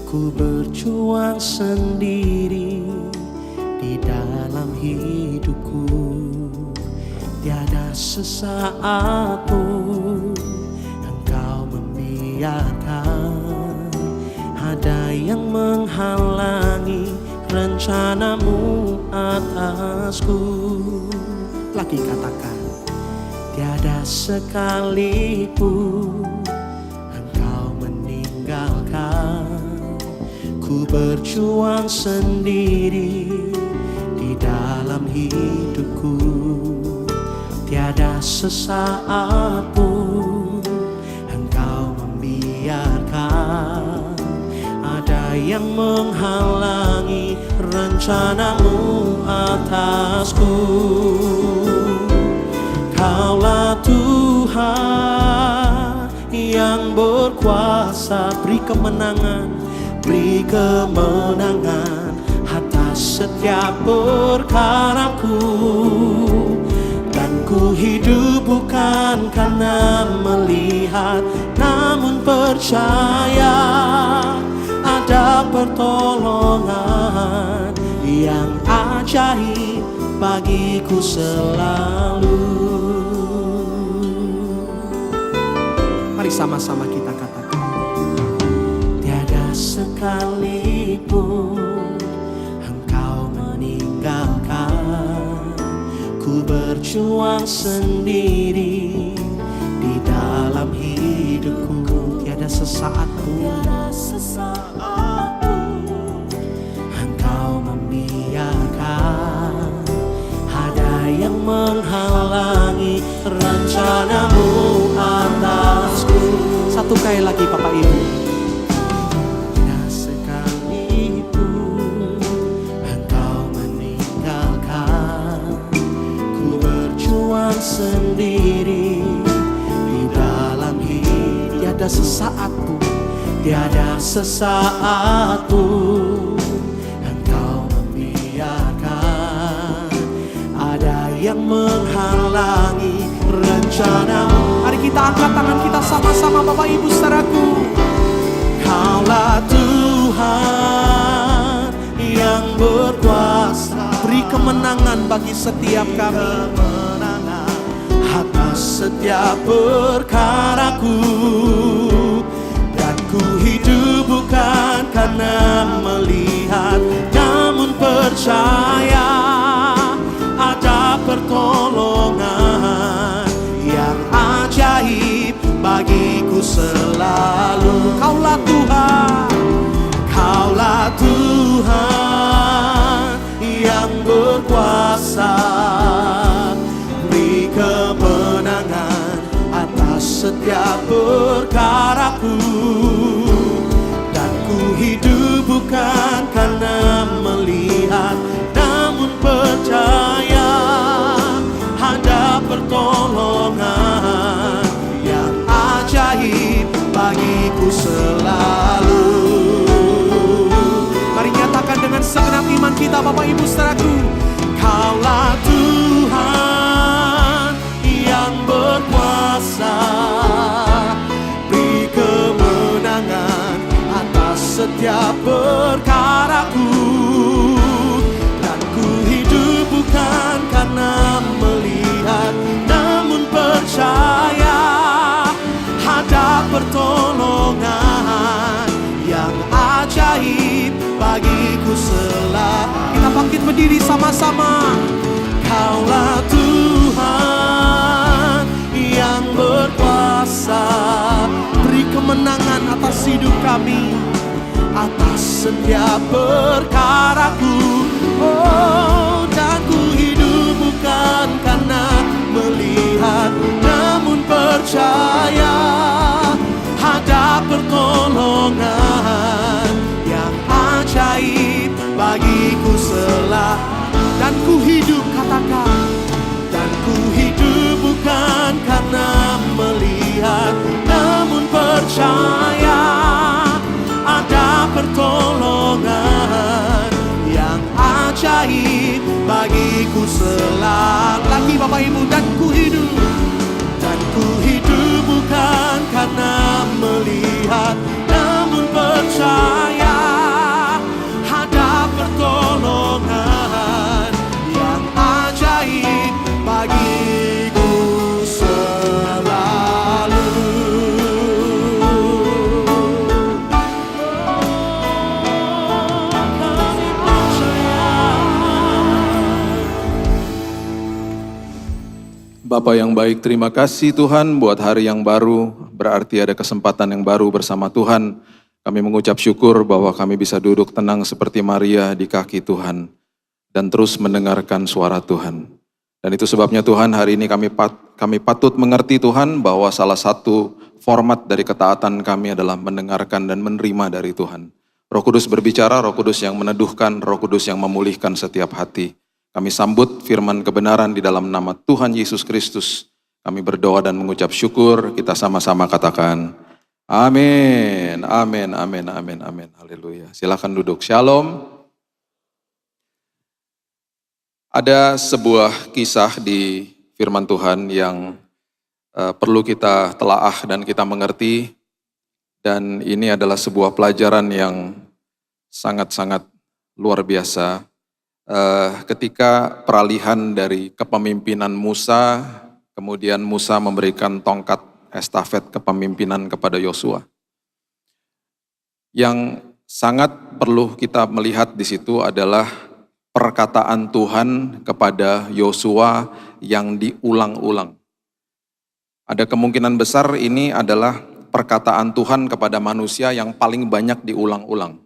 ku berjuang sendiri di dalam hidupku. Tiada sesaat pun Engkau membiarkan ada yang menghalangi rencanamu atasku. Lagi katakan, tiada sekalipun Engkau meninggalkan, ku berjuang sendiri di dalam hidupku. Tiada sesaat pun Engkau membiarkan ada yang menghalangi rencanamu atasku. Kaulah Tuhan yang berkuasa, beri kemenangan atas setiap perkaraku. Dan ku hidup bukan karena melihat, namun percaya ada pertolongan yang ajaib bagiku selalu. Mari sama-sama kita katakan, tiada sekalipun Engkau meninggalkan, ku berjuang sendiri di dalam hidupku. Tiada sesaat pun Engkau membiarkan ada yang menghalangi rencanamu atasku. Satu kali lagi Bapak Ibu. Tidak sekalipun Engkau meninggalkan, ku berjuang sendiri di dalam hidup. Tiada sesaat pun, tiada sesaat pun Engkau membiarkan ada yang menghalangi rencanamu. Mari kita angkat tangan kita sama-sama Bapak Ibu Saudaraku. Kaulah Tuhan yang berkuasa, Beri kemenangan bagi setiap kami. kemenangan atas setiap perkaraku. Dan ku hidup bukan karena melihat, namun percaya ada pertolongan yang ajaib bagiku selalu. Kaulah Tuhan, Kaulah Tuhan yang berkuasa, beri kemenangan atas setiap perkaraku. Dan ku hidup bukan karena melihat, namun percaya ada pertolongan yang ajaib bagiku selalu. mari nyatakan dengan segenap iman kita Bapak Ibu Saudaraku. Kaulah Tuhan yang berkuasa, beri kemenangan atas setiap perkaraku. Dan ku hidup bukan karena melihat, namun percaya ada pertolongan yang ajaib bagiku selalu. Kita bangkit berdiri sama-sama. Kaulah Tuhan yang berkuasa, Beri kemenangan atas hidup kami, atas setiap perkaraku. Oh, dan ku hidup bukan karena melihat, namun percaya ada pertolongan percaya ada pertolongan yang ajaib bagiku selalu. Lagi Bapak Ibu, dan ku hidup bukan karena melihat, namun percaya ada pertolongan yang ajaib bagiku selalu. Kami percaya. Bapa yang baik, terima kasih Tuhan buat hari yang baru, berarti ada kesempatan yang baru bersama Tuhan. Kami mengucap syukur bahwa kami bisa duduk tenang seperti Maria di kaki Tuhan dan terus mendengarkan suara Tuhan. Dan itu sebabnya Tuhan, hari ini kami patut mengerti Tuhan bahwa salah satu format dari ketaatan kami adalah mendengarkan dan menerima dari Tuhan. Roh Kudus berbicara, Roh Kudus yang meneduhkan, Roh Kudus yang memulihkan setiap hati. Kami sambut firman kebenaran di dalam nama Tuhan Yesus Kristus. Kami berdoa dan mengucap syukur, kita sama-sama katakan, amin, amin, amin, amin, amin, haleluya. Silakan duduk, shalom. Ada sebuah kisah di firman Tuhan yang perlu kita telaah dan kita mengerti. Dan ini adalah sebuah pelajaran yang sangat-sangat luar biasa. Ketika peralihan dari kepemimpinan Musa, kemudian Musa memberikan tongkat estafet kepemimpinan kepada Yosua. Yang sangat perlu kita melihat di situ adalah perkataan Tuhan kepada Yosua yang diulang-ulang. Ada kemungkinan besar ini adalah perkataan Tuhan kepada manusia yang paling banyak diulang-ulang.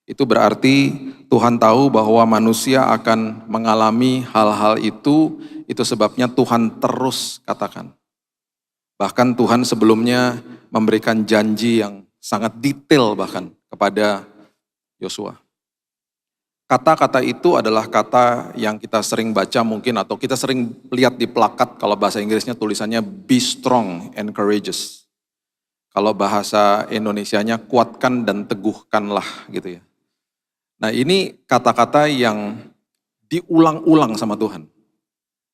Itu berarti Tuhan tahu bahwa manusia akan mengalami hal-hal itu sebabnya Tuhan terus katakan. Bahkan Tuhan sebelumnya memberikan janji yang sangat detail bahkan kepada Yosua. Kata-kata itu adalah kata yang kita sering baca mungkin atau kita sering lihat di plakat, kalau bahasa Inggrisnya tulisannya be strong and courageous. Kalau bahasa Indonesianya kuatkan dan teguhkanlah gitu ya. Nah ini kata-kata yang diulang-ulang sama Tuhan.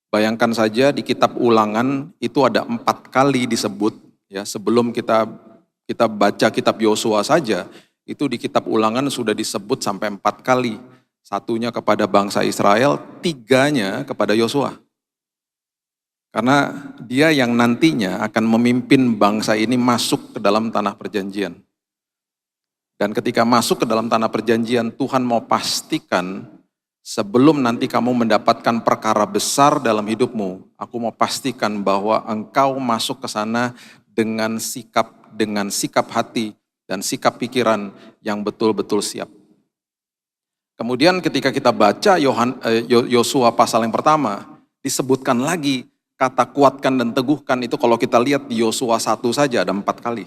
Bayangkan saja di kitab Ulangan itu ada 4 kali disebut ya, sebelum kita baca kitab Yosua saja, itu di kitab Ulangan sudah disebut sampai 4 kali. Satunya kepada bangsa Israel, 3-nya kepada Yosua. Karena dia yang nantinya akan memimpin bangsa ini masuk ke dalam tanah perjanjian. Dan ketika masuk ke dalam tanah perjanjian, Tuhan mau pastikan sebelum nanti kamu mendapatkan perkara besar dalam hidupmu, aku mau pastikan bahwa engkau masuk ke sana dengan sikap hati dan sikap pikiran yang betul-betul siap. Kemudian ketika kita baca Yosua pasal yang pertama, disebutkan lagi kata kuatkan dan teguhkan itu kalau kita lihat di Yosua 1 saja ada 4 kali.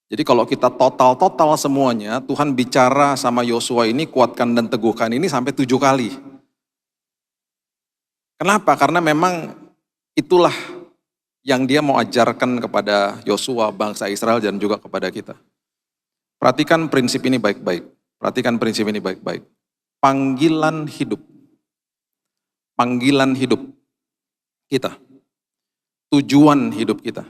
Jadi kalau kita total semuanya, Tuhan bicara sama Yosua ini kuatkan dan teguhkan ini sampai 7 kali. Kenapa? Karena memang itulah yang dia mau ajarkan kepada Yosua, bangsa Israel dan juga kepada kita. Perhatikan prinsip ini baik-baik. Panggilan hidup kita, tujuan hidup kita,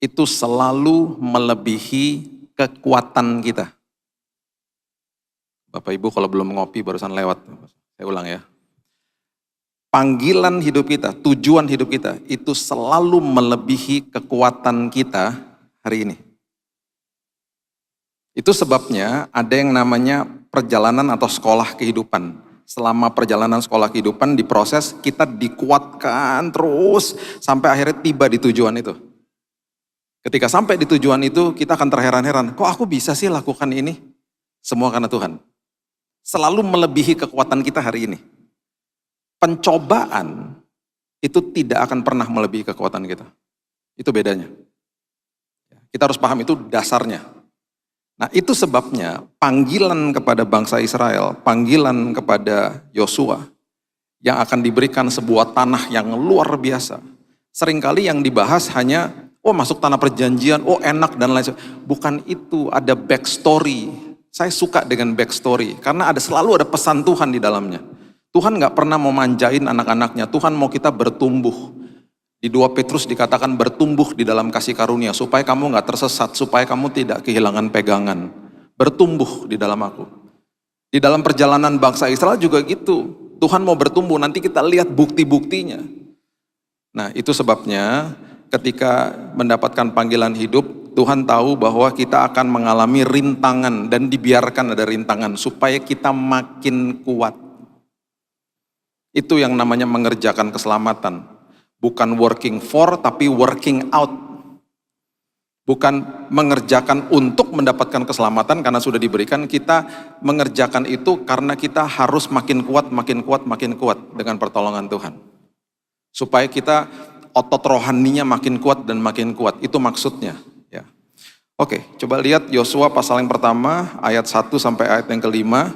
itu selalu melebihi kekuatan kita. Bapak Ibu kalau belum ngopi barusan lewat, saya ulang ya. Panggilan hidup kita, tujuan hidup kita, itu selalu melebihi kekuatan kita hari ini. Itu sebabnya ada yang namanya perjalanan atau sekolah kehidupan. Selama perjalanan sekolah kehidupan diproses, kita dikuatkan terus sampai akhirnya tiba di tujuan itu. Ketika sampai di tujuan itu, kita akan terheran-heran, kok aku bisa sih lakukan ini? Semua karena Tuhan. Selalu melebihi kekuatan kita hari ini. Pencobaan itu tidak akan pernah melebihi kekuatan kita. Itu bedanya. Kita harus paham itu dasarnya. Nah itu sebabnya panggilan kepada bangsa Israel, panggilan kepada Yosua, yang akan diberikan sebuah tanah yang luar biasa. Seringkali yang dibahas hanya oh masuk tanah perjanjian, oh enak dan lain sebagainya. Bukan itu, ada backstory. Saya suka dengan backstory, karena selalu ada pesan Tuhan di dalamnya. Tuhan gak pernah mau manjain anak-anaknya, Tuhan mau kita bertumbuh. Di 2 Petrus dikatakan bertumbuh di dalam kasih karunia, supaya kamu gak tersesat, supaya kamu tidak kehilangan pegangan. Bertumbuh di dalam aku. Di dalam perjalanan bangsa Israel juga gitu. Tuhan mau bertumbuh, nanti kita lihat bukti-buktinya. Nah itu sebabnya ketika mendapatkan panggilan hidup, Tuhan tahu bahwa kita akan mengalami rintangan dan dibiarkan ada rintangan supaya kita makin kuat. Itu yang namanya mengerjakan keselamatan. Bukan working for, tapi working out. Bukan mengerjakan untuk mendapatkan keselamatan karena sudah diberikan, kita mengerjakan itu karena kita harus makin kuat, makin kuat, makin kuat dengan pertolongan Tuhan. Supaya kita otot rohaninya makin kuat dan makin kuat, itu maksudnya. Ya. Oke, coba lihat Yosua pasal yang pertama, ayat 1 sampai ayat yang kelima.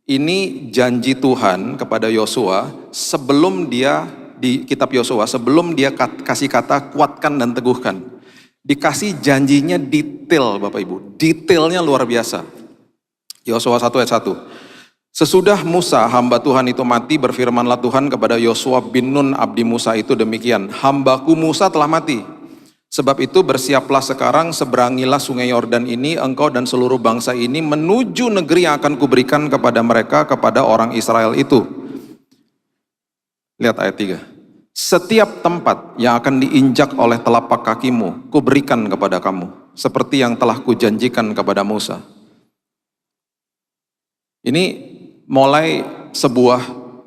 Ini janji Tuhan kepada Yosua sebelum dia, di kitab Yosua, sebelum dia kasih kata kuatkan dan teguhkan. Dikasih janjinya detail Bapak Ibu, detailnya luar biasa. Yosua 1 ayat 1. Sesudah Musa hamba Tuhan itu mati, berfirmanlah Tuhan kepada Yosua bin Nun abdi Musa itu demikian, hambaku Musa telah mati. Sebab itu bersiaplah sekarang, seberangilah sungai Yordan ini, engkau dan seluruh bangsa ini menuju negeri yang akan kuberikan kepada mereka, kepada orang Israel itu. Lihat ayat 3. Setiap tempat yang akan diinjak oleh telapak kakimu, kuberikan kepada kamu, seperti yang telah kujanjikan kepada Musa. Ini mulai sebuah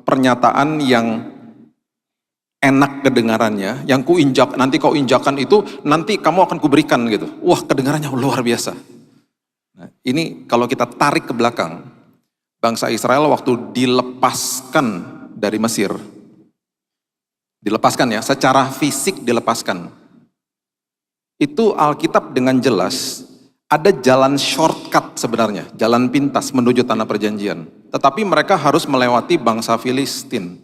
pernyataan yang enak kedengarannya, yang kuinjak, nanti kau injakan itu, nanti kamu akan kuberikan gitu. Wah, kedengarannya luar biasa. Nah, ini kalau kita tarik ke belakang, bangsa Israel waktu dilepaskan dari Mesir, dilepaskan ya, secara fisik dilepaskan. Itu Alkitab dengan jelas, ada jalan shortcut sebenarnya, jalan pintas menuju tanah perjanjian. Tetapi mereka harus melewati bangsa Filistin.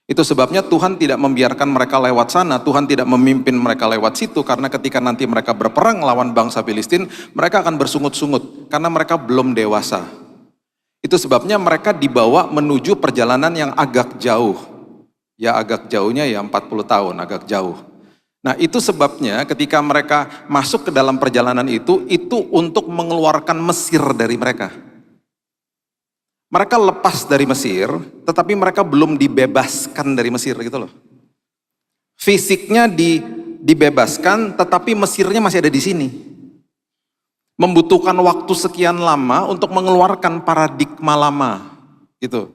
Itu sebabnya Tuhan tidak membiarkan mereka lewat sana, Tuhan tidak memimpin mereka lewat situ, karena ketika nanti mereka berperang lawan bangsa Filistin, mereka akan bersungut-sungut, karena mereka belum dewasa. Itu sebabnya mereka dibawa menuju perjalanan yang agak jauh. Ya agak jauhnya ya 40 tahun, agak jauh. Nah itu sebabnya ketika mereka masuk ke dalam perjalanan itu untuk mengeluarkan Mesir dari mereka. Mereka lepas dari Mesir, tetapi mereka belum dibebaskan dari Mesir gitu loh. Fisiknya dibebaskan, tetapi Mesirnya masih ada di sini. Membutuhkan waktu sekian lama untuk mengeluarkan paradigma lama gitu.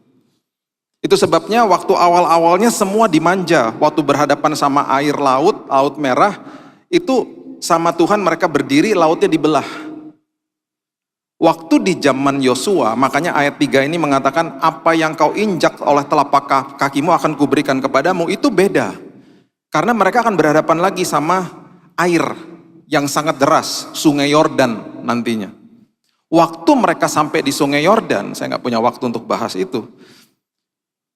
Itu sebabnya waktu awal-awalnya semua dimanja, waktu berhadapan sama air laut, laut merah, itu sama Tuhan mereka berdiri, lautnya dibelah. Waktu di zaman Yosua, makanya ayat 3 ini mengatakan, apa yang kau injak oleh telapak kakimu akan kuberikan kepadamu, itu beda. Karena mereka akan berhadapan lagi sama air yang sangat deras, sungai Yordan nantinya. Waktu mereka sampai di sungai Yordan, saya nggak punya waktu untuk bahas itu,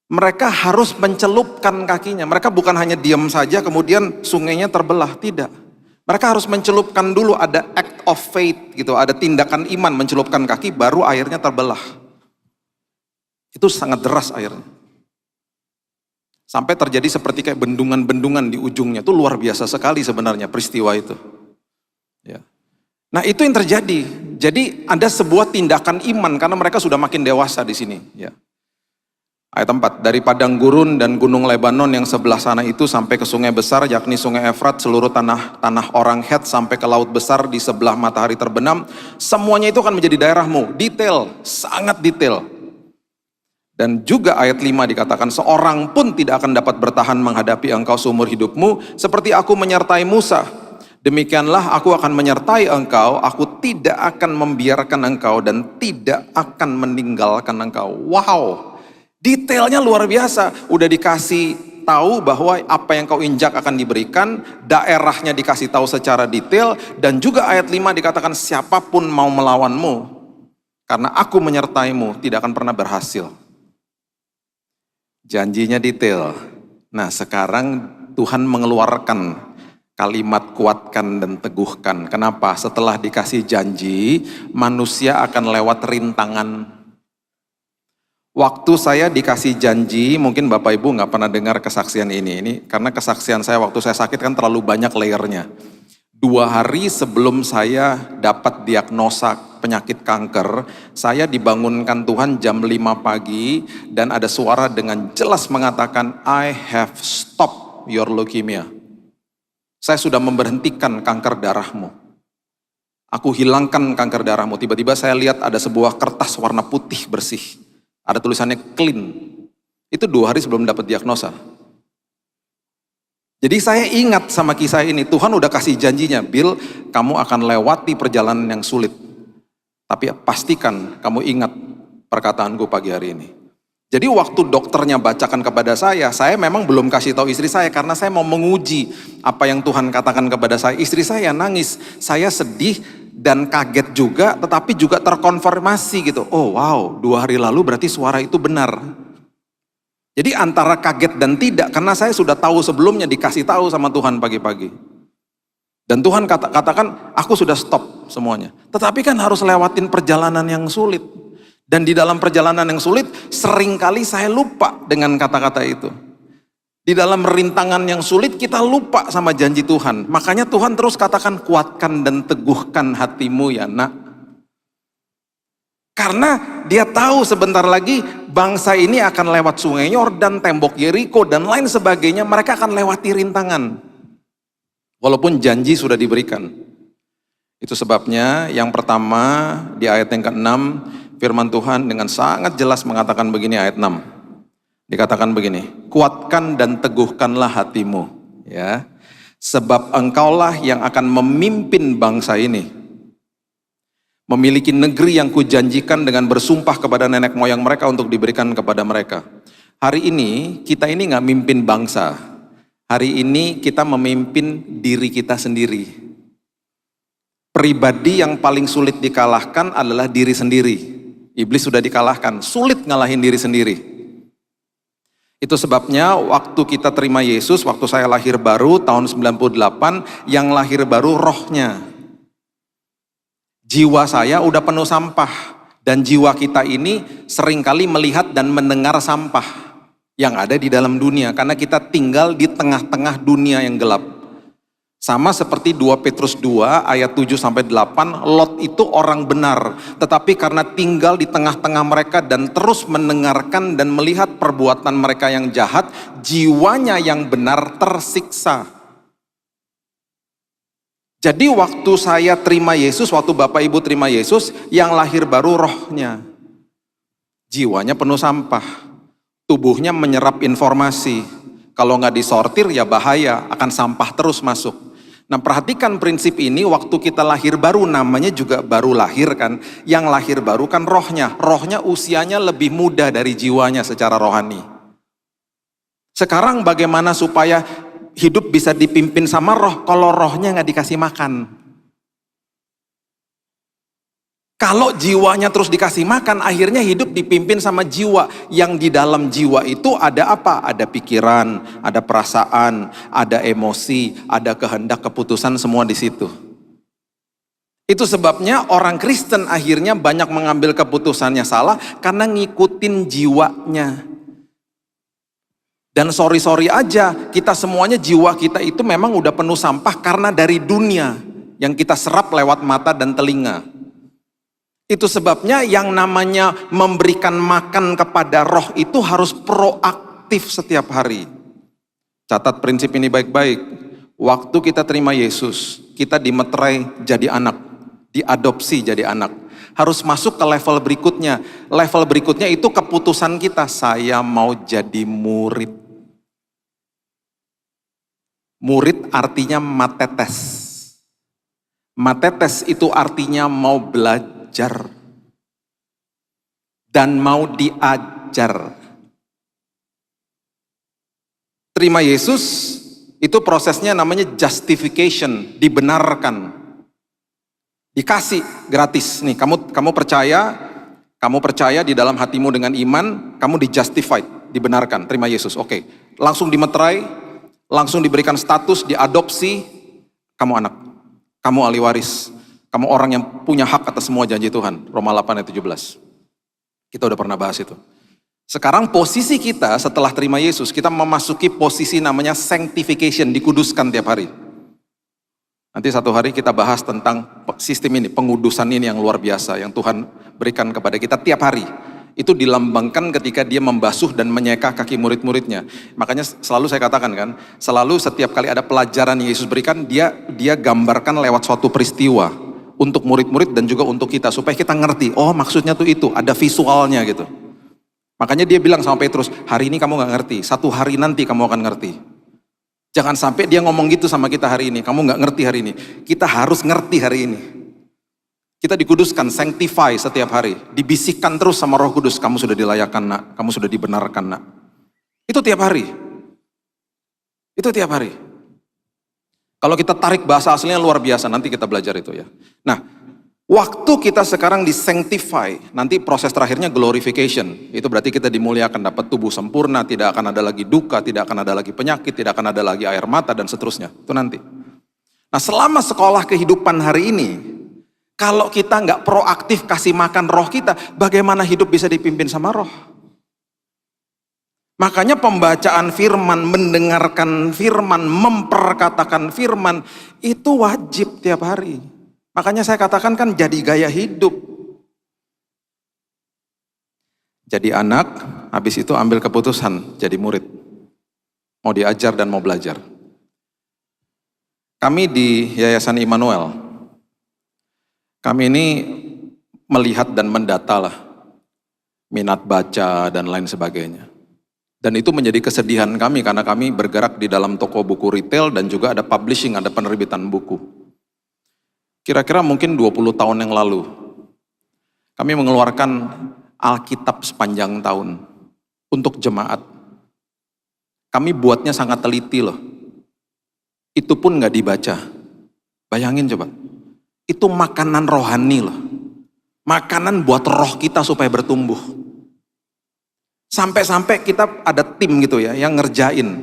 mereka harus mencelupkan kakinya. Mereka bukan hanya diam saja kemudian sungainya terbelah, tidak. Mereka harus mencelupkan dulu, ada act of faith gitu, ada tindakan iman mencelupkan kaki baru airnya terbelah. Itu sangat deras airnya. Sampai terjadi seperti kayak bendungan-bendungan di ujungnya. Itu luar biasa sekali sebenarnya peristiwa itu. Ya. Nah, itu yang terjadi. Jadi ada sebuah tindakan iman karena mereka sudah makin dewasa di sini, ya. Ayat 4, dari padang gurun dan gunung Lebanon yang sebelah sana itu sampai ke sungai besar, yakni sungai Efrat, seluruh tanah orang Het sampai ke laut besar di sebelah matahari terbenam, semuanya itu akan menjadi daerahmu. Detail, sangat detail. Dan juga ayat 5 dikatakan, seorang pun tidak akan dapat bertahan menghadapi engkau seumur hidupmu, seperti aku menyertai Musa. Demikianlah aku akan menyertai engkau, aku tidak akan membiarkan engkau dan tidak akan meninggalkan engkau. Wow! Detailnya luar biasa, udah dikasih tahu bahwa apa yang kau injak akan diberikan, daerahnya dikasih tahu secara detail, dan juga ayat 5 dikatakan siapapun mau melawanmu, karena aku menyertaimu, tidak akan pernah berhasil. Janjinya detail. Nah sekarang Tuhan mengeluarkan Kalimat kuatkan dan teguhkan. Kenapa? Setelah dikasih janji, manusia akan lewat rintangan. Waktu saya dikasih janji, mungkin Bapak Ibu nggak pernah dengar kesaksian ini karena kesaksian saya waktu saya sakit kan terlalu banyak layernya. 2 hari sebelum saya dapat diagnosa penyakit kanker, saya dibangunkan Tuhan jam 5 pagi dan ada suara dengan jelas mengatakan, I have stopped your leukemia. Saya sudah memberhentikan kanker darahmu. Aku hilangkan kanker darahmu. Tiba-tiba saya lihat ada sebuah kertas warna putih bersih. Ada tulisannya clean. Itu 2 hari sebelum dapat diagnosa. Jadi saya ingat sama kisah ini. Tuhan udah kasih janjinya, Bill, kamu akan lewati perjalanan yang sulit. Tapi pastikan kamu ingat perkataanku pagi hari ini. Jadi waktu dokternya bacakan kepada saya memang belum kasih tahu istri saya karena saya mau menguji apa yang Tuhan katakan kepada saya. Istri saya nangis, saya sedih dan kaget juga, tetapi juga terkonfirmasi gitu. Oh wow, 2 hari lalu berarti suara itu benar. Jadi antara kaget dan tidak, karena saya sudah tahu sebelumnya, dikasih tahu sama Tuhan pagi-pagi. Dan Tuhan katakan, aku sudah stop semuanya. Tetapi kan harus lewatin perjalanan yang sulit. Dan di dalam perjalanan yang sulit, seringkali saya lupa dengan kata-kata itu. Di dalam rintangan yang sulit, kita lupa sama janji Tuhan. Makanya Tuhan terus katakan, kuatkan dan teguhkan hatimu ya nak. Karena dia tahu sebentar lagi bangsa ini akan lewat sungai Yordan, tembok Yeriko, dan lain sebagainya. Mereka akan lewati rintangan. Walaupun janji sudah diberikan. Itu sebabnya yang pertama di ayat yang ke-6, firman Tuhan dengan sangat jelas mengatakan begini, ayat 6. Dikatakan begini, kuatkan dan teguhkanlah hatimu. Ya, sebab engkaulah yang akan memimpin bangsa ini. Memiliki negeri yang kujanjikan dengan bersumpah kepada nenek moyang mereka untuk diberikan kepada mereka. Hari ini kita ini gak mimpin bangsa. Hari ini kita memimpin diri kita sendiri. Pribadi yang paling sulit dikalahkan adalah diri sendiri. Iblis sudah dikalahkan, sulit ngalahin diri sendiri. Itu sebabnya waktu kita terima Yesus, waktu saya lahir baru tahun 98, yang lahir baru rohnya. Jiwa saya udah penuh sampah. Dan jiwa kita ini seringkali melihat dan mendengar sampah yang ada di dalam dunia. Karena kita tinggal di tengah-tengah dunia yang gelap. Sama seperti 2 Petrus 2 ayat 7-8, Lot itu orang benar. Tetapi karena tinggal di tengah-tengah mereka dan terus mendengarkan dan melihat perbuatan mereka yang jahat, jiwanya yang benar tersiksa. Jadi waktu saya terima Yesus, waktu Bapak Ibu terima Yesus, yang lahir baru rohnya. Jiwanya penuh sampah. Tubuhnya menyerap informasi. Kalau nggak disortir ya bahaya, akan sampah terus masuk. Nah perhatikan prinsip ini, waktu kita lahir baru, namanya juga baru lahir kan. Yang lahir baru kan rohnya. Rohnya usianya lebih muda dari jiwanya secara rohani. Sekarang bagaimana supaya hidup bisa dipimpin sama roh kalau rohnya nggak dikasih makan? Kalau jiwanya terus dikasih makan, akhirnya hidup dipimpin sama jiwa. Yang di dalam jiwa itu ada apa? Ada pikiran, ada perasaan, ada emosi, ada kehendak, keputusan, semua di situ. Itu sebabnya orang Kristen akhirnya banyak mengambil keputusannya salah karena ngikutin jiwanya. Dan sorry aja, kita semuanya jiwa kita itu memang udah penuh sampah karena dari dunia yang kita serap lewat mata dan telinga. Itu sebabnya yang namanya memberikan makan kepada roh itu harus proaktif setiap hari. Catat prinsip ini baik-baik. Waktu kita terima Yesus, kita dimeterai jadi anak, diadopsi jadi anak. Harus masuk ke level berikutnya. Level berikutnya itu keputusan kita, saya mau jadi murid. Murid artinya matetes. Matetes itu artinya mau belajar dan mau diajar. Terima Yesus itu prosesnya namanya justification, dibenarkan, dikasih gratis. Nih kamu percaya di dalam hatimu dengan iman, kamu di-justified, dibenarkan, terima Yesus. Oke, langsung dimeterai, langsung diberikan status, diadopsi, kamu anak, kamu ahli waris, kamu orang yang punya hak atas semua janji Tuhan. Roma 8 ayat 17. Kita udah pernah bahas itu. Sekarang posisi kita setelah terima Yesus, kita memasuki posisi namanya sanctification, dikuduskan tiap hari. Nanti satu hari kita bahas tentang sistem ini, pengudusan ini yang luar biasa, yang Tuhan berikan kepada kita tiap hari. Itu dilambangkan ketika dia membasuh dan menyeka kaki murid-muridnya. Makanya selalu saya katakan kan, selalu setiap kali ada pelajaran yang Yesus berikan, dia gambarkan lewat suatu peristiwa untuk murid-murid dan juga untuk kita, supaya kita ngerti, oh maksudnya tuh itu, ada visualnya gitu. Makanya dia bilang sama Petrus, hari ini kamu gak ngerti, satu hari nanti kamu akan ngerti. Jangan sampai dia ngomong gitu sama kita hari ini, kamu gak ngerti hari ini. Kita harus ngerti hari ini. Kita dikuduskan, sanctify setiap hari. Dibisikkan terus sama Roh Kudus, kamu sudah dilayakkan nak, kamu sudah dibenarkan nak. Itu tiap hari. Itu tiap hari. Kalau kita tarik bahasa aslinya luar biasa, nanti kita belajar itu ya. Nah, waktu kita sekarang di-sanctify, nanti proses terakhirnya glorification. Itu berarti kita dimuliakan, dapat tubuh sempurna, tidak akan ada lagi duka, tidak akan ada lagi penyakit, tidak akan ada lagi air mata, dan seterusnya. Itu nanti. Nah, selama sekolah kehidupan hari ini, kalau kita nggak proaktif kasih makan roh kita, bagaimana hidup bisa dipimpin sama roh? Makanya pembacaan firman, mendengarkan firman, memperkatakan firman, itu wajib tiap hari. Makanya saya katakan kan jadi gaya hidup. Jadi anak, habis itu ambil keputusan jadi murid. Mau diajar dan mau belajar. Kami di Yayasan Immanuel, kami ini melihat dan mendata lah minat baca dan lain sebagainya. Dan itu menjadi kesedihan kami karena kami bergerak di dalam toko buku retail dan juga ada publishing, ada penerbitan buku. Kira-kira mungkin 20 tahun yang lalu, kami mengeluarkan Alkitab sepanjang tahun untuk jemaat. Kami buatnya sangat teliti loh. Itu pun nggak dibaca. Bayangin coba. Itu makanan rohani loh. Makanan buat roh kita supaya bertumbuh. Sampai-sampai kita ada tim gitu ya yang ngerjain.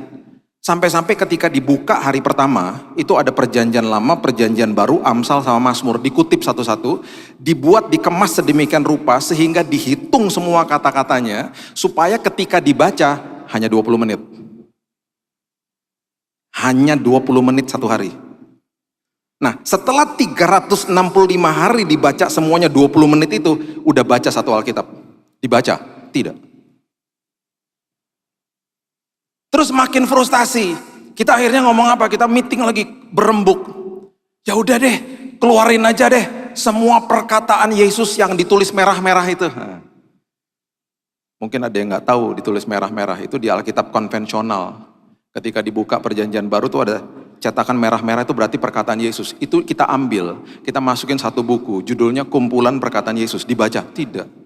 Sampai-sampai ketika dibuka hari pertama, itu ada perjanjian lama, perjanjian baru, Amsal sama Mazmur, dikutip satu-satu, dibuat, dikemas sedemikian rupa, sehingga dihitung semua kata-katanya, supaya ketika dibaca, hanya 20 menit. Hanya 20 menit satu hari. Nah, setelah 365 hari dibaca semuanya 20 menit itu, udah baca satu Alkitab. Dibaca? Tidak. Terus makin frustasi. Kita akhirnya ngomong apa? Kita meeting lagi berembuk. Ya udah deh, keluarin aja deh semua perkataan Yesus yang ditulis merah-merah itu. Mungkin ada yang nggak tahu ditulis merah-merah itu di Alkitab konvensional. Ketika dibuka perjanjian baru tuh ada cetakan merah-merah, itu berarti perkataan Yesus. Itu kita ambil, kita masukin satu buku, judulnya kumpulan perkataan Yesus. Dibaca? Tidak.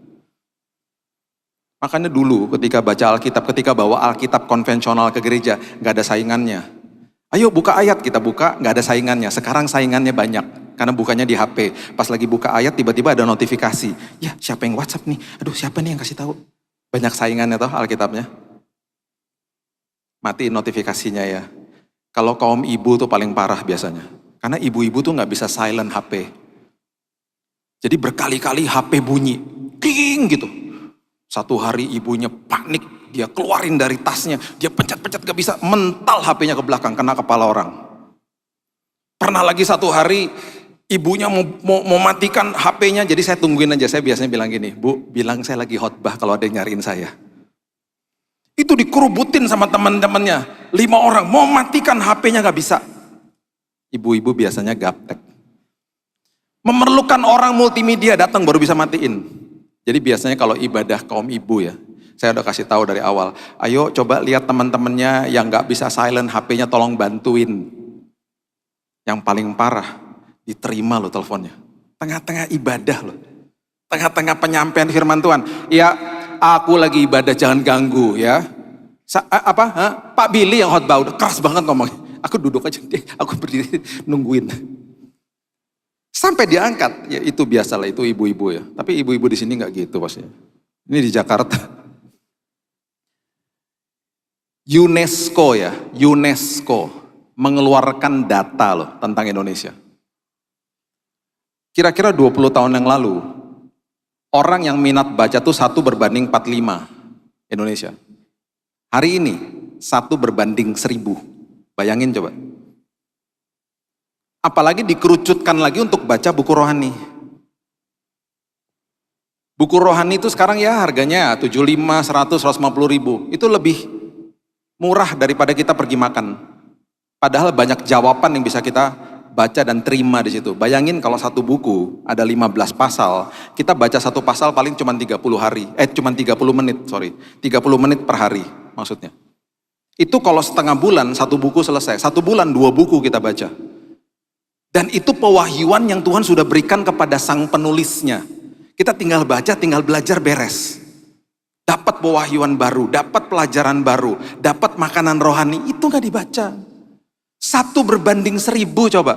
Makanya dulu ketika baca Alkitab, ketika bawa Alkitab konvensional ke gereja, gak ada saingannya. Ayo buka ayat, kita buka, gak ada saingannya. Sekarang saingannya banyak, karena bukanya di HP. Pas lagi buka ayat, tiba-tiba ada notifikasi. Ya, siapa yang WhatsApp nih? Aduh, siapa nih yang kasih tahu? Banyak saingannya toh Alkitabnya. Matiin notifikasinya ya. Kalau kaum ibu tuh paling parah biasanya. Karena ibu-ibu tuh gak bisa silent HP. Jadi berkali-kali HP bunyi. Kling gitu. Satu hari ibunya panik. Dia keluarin dari tasnya. Dia pencet-pencet gak bisa. Mental HP-nya ke belakang. Kena kepala orang. Pernah lagi satu hari. Ibunya mau matikan HP-nya. Jadi saya tungguin aja. Saya biasanya bilang gini. Bu, bilang saya lagi khotbah kalau ada yang nyariin saya. Itu dikerubutin sama teman-temannya. 5 orang mau matikan HP-nya gak bisa. Ibu-ibu biasanya gaptek. Memerlukan orang multimedia datang baru bisa matiin. Jadi biasanya kalau ibadah kaum ibu ya, saya udah kasih tahu dari awal. Ayo coba lihat teman-temannya yang gak bisa silent HP-nya, tolong bantuin. Yang paling parah, diterima loh teleponnya. Tengah-tengah ibadah loh. Tengah-tengah penyampaian firman Tuhan. Ya, aku lagi ibadah, jangan ganggu ya. Pak Billy yang khotbah udah keras banget ngomongnya. Aku duduk aja, aku berdiri nungguin. Sampai diangkat, ya itu biasalah, itu ibu-ibu ya. Tapi ibu-ibu di sini nggak gitu pastinya. Ini di Jakarta. UNESCO ya, UNESCO. mengeluarkan data loh tentang Indonesia. Kira-kira 20 tahun yang lalu, orang yang minat baca tuh 1:45 Indonesia. Hari ini 1:1000. Bayangin coba. Apalagi dikerucutkan lagi untuk baca buku rohani. Buku rohani itu sekarang ya harganya 75, 100, 150 ribu. Itu lebih murah daripada kita pergi makan. Padahal banyak jawaban yang bisa kita baca dan terima di situ. Bayangin kalau satu buku ada 15 pasal, kita baca satu pasal paling cuma 30 menit, 30 menit per hari maksudnya. Itu kalau setengah bulan satu buku selesai, 1 bulan 2 buku kita baca. Dan itu pewahyuan yang Tuhan sudah berikan kepada sang penulisnya. Kita tinggal baca, tinggal belajar, beres. Dapat pewahyuan baru, dapat pelajaran baru, dapat makanan rohani, itu gak dibaca. 1:1000 coba.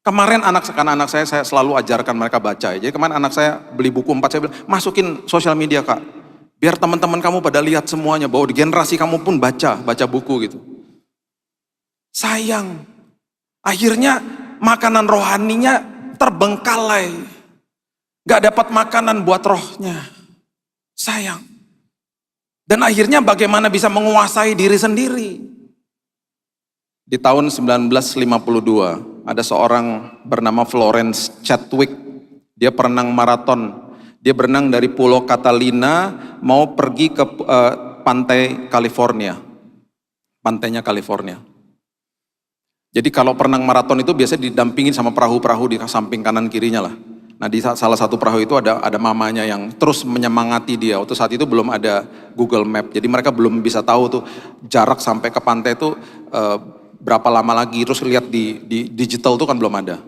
Kemarin anak saya selalu ajarkan mereka baca. Jadi kemarin anak saya beli buku 4, saya bilang, masukin sosial media kak. Biar teman-teman kamu pada lihat semuanya, bahwa di generasi kamu pun baca buku gitu. Sayang, akhirnya makanan rohaninya terbengkalai. Gak dapat makanan buat rohnya. Sayang. Dan akhirnya bagaimana bisa menguasai diri sendiri. Di tahun 1952, ada seorang bernama Florence Chadwick. Dia perenang maraton. Dia berenang dari Pulau Catalina mau pergi ke pantai California. Pantainya California. Jadi kalau perenang maraton itu biasanya didampingin sama perahu-perahu di samping kanan kirinya lah. Nah di salah satu perahu itu ada mamanya yang terus menyemangati dia. Waktu saat itu belum ada Google Map, jadi mereka belum bisa tahu tuh jarak sampai ke pantai itu berapa lama lagi. Terus lihat di digital tuh kan belum ada.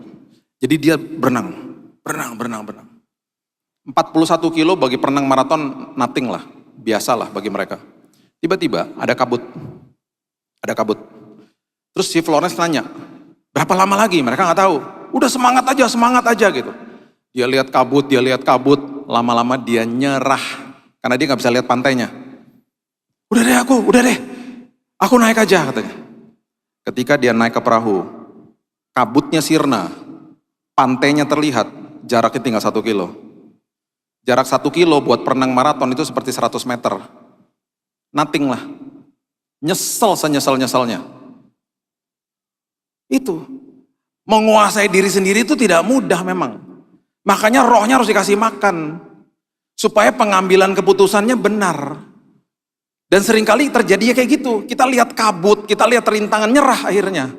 Jadi dia berenang. 41 kilo bagi perenang maraton nothing lah, biasa lah bagi mereka. Tiba-tiba ada kabut. Terus si Florence nanya, berapa lama lagi? Mereka nggak tahu. Udah semangat aja gitu. Dia lihat kabut, lama-lama dia nyerah. Karena dia gak bisa lihat pantainya. Udah deh, aku naik aja katanya. Ketika dia naik ke perahu, kabutnya sirna, pantainya terlihat, jaraknya tinggal 1 kilo. Jarak 1 kilo buat perenang maraton itu seperti 100 meter. Nothing lah. Nyesel senyesal-nyesalnya. Itu. Menguasai diri sendiri itu tidak mudah memang. Makanya rohnya harus dikasih makan. Supaya pengambilan keputusannya benar. Dan seringkali terjadinya kayak gitu. Kita lihat kabut, kita lihat rintangan, nyerah akhirnya.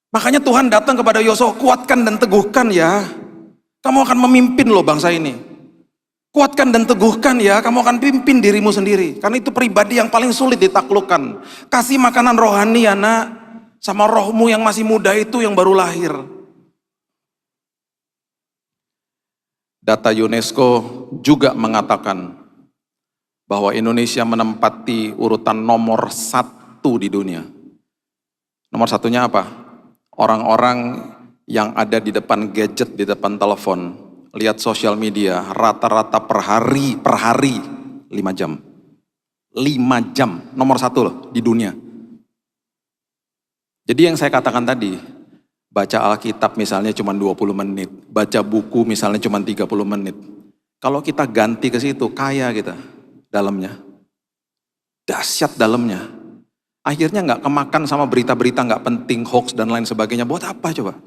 Makanya Tuhan datang kepada Yosua, kuatkan dan teguhkan ya. Kamu akan memimpin loh bangsa ini. Kuatkan dan teguhkan ya, kamu akan pimpin dirimu sendiri. Karena itu pribadi yang paling sulit ditaklukkan. Kasih makanan rohani ya nak. Sama rohmu yang masih muda itu yang baru lahir. Data UNESCO juga mengatakan bahwa Indonesia menempati urutan nomor 1 di dunia. Nomor 1-nya apa? Orang-orang yang ada di depan gadget, di depan telepon, lihat sosial media, rata-rata per hari 5 jam. 5 jam, nomor 1 loh di dunia. Jadi yang saya katakan tadi, baca Alkitab misalnya cuma 20 menit, baca buku misalnya cuma 30 menit. Kalau kita ganti ke situ, kaya kita dalamnya. Dahsyat dalamnya. Akhirnya nggak kemakan sama berita-berita nggak penting, hoax dan lain sebagainya. Buat apa coba?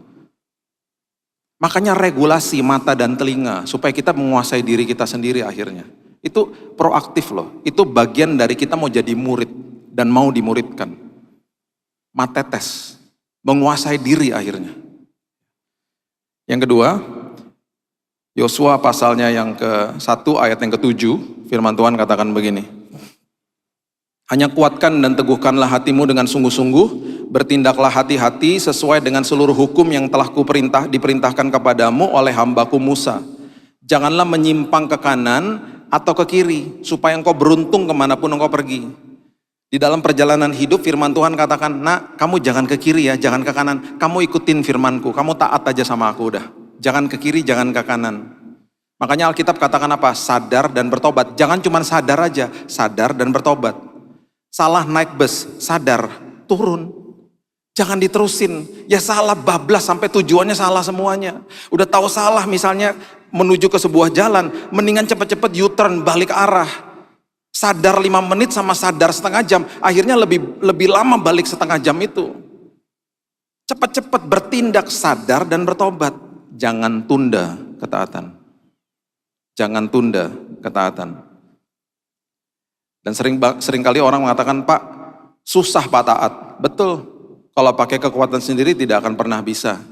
Makanya regulasi mata dan telinga, supaya kita menguasai diri kita sendiri akhirnya. Itu proaktif loh, itu bagian dari kita mau jadi murid dan mau dimuridkan. Matetes, menguasai diri akhirnya. Yang kedua, Yosua pasalnya yang ke-1 ayat yang ke-7, firman Tuhan katakan begini. Hanya kuatkan dan teguhkanlah hatimu dengan sungguh-sungguh, bertindaklah hati-hati sesuai dengan seluruh hukum yang telah diperintahkan kepadamu oleh hambaku Musa. Janganlah menyimpang ke kanan atau ke kiri, supaya engkau beruntung kemanapun engkau pergi. Di dalam perjalanan hidup firman Tuhan katakan, nak kamu jangan ke kiri ya, jangan ke kanan. Kamu ikutin firmanku, kamu taat aja sama aku udah. Jangan ke kiri, jangan ke kanan. Makanya Alkitab katakan apa? Sadar dan bertobat. Jangan cuma sadar aja, sadar dan bertobat. Salah naik bus, sadar. turun. Jangan diterusin, ya salah bablas sampai tujuannya salah semuanya. Udah tahu salah misalnya menuju ke sebuah jalan, mendingan cepet-cepet U-turn balik arah. Sadar 5 menit sama sadar setengah jam, akhirnya lebih lama balik setengah jam itu. Cepat-cepat bertindak, sadar dan bertobat. Jangan tunda ketaatan. Jangan tunda ketaatan. Dan sering kali orang mengatakan, Pak, susah Pak taat. Betul. Kalau pakai kekuatan sendiri tidak akan pernah bisa.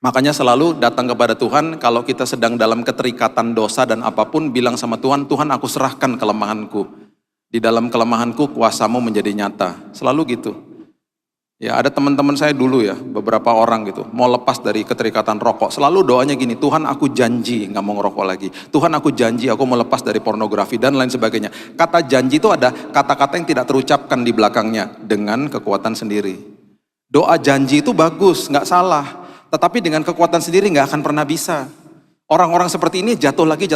Makanya selalu datang kepada Tuhan kalau kita sedang dalam keterikatan dosa dan apapun, bilang sama Tuhan, Tuhan aku serahkan kelemahanku. Di dalam kelemahanku kuasamu menjadi nyata. Selalu gitu. Ya ada teman-teman saya dulu ya, beberapa orang gitu, mau lepas dari keterikatan rokok. Selalu doanya gini, Tuhan aku janji gak mau ngerokok lagi. Tuhan aku janji aku mau lepas dari pornografi dan lain sebagainya. Kata janji itu ada kata-kata yang tidak terucapkan di belakangnya dengan kekuatan sendiri. Doa janji itu bagus, gak salah. Tetapi dengan kekuatan sendiri gak akan pernah bisa. Orang-orang seperti ini jatuh lagi.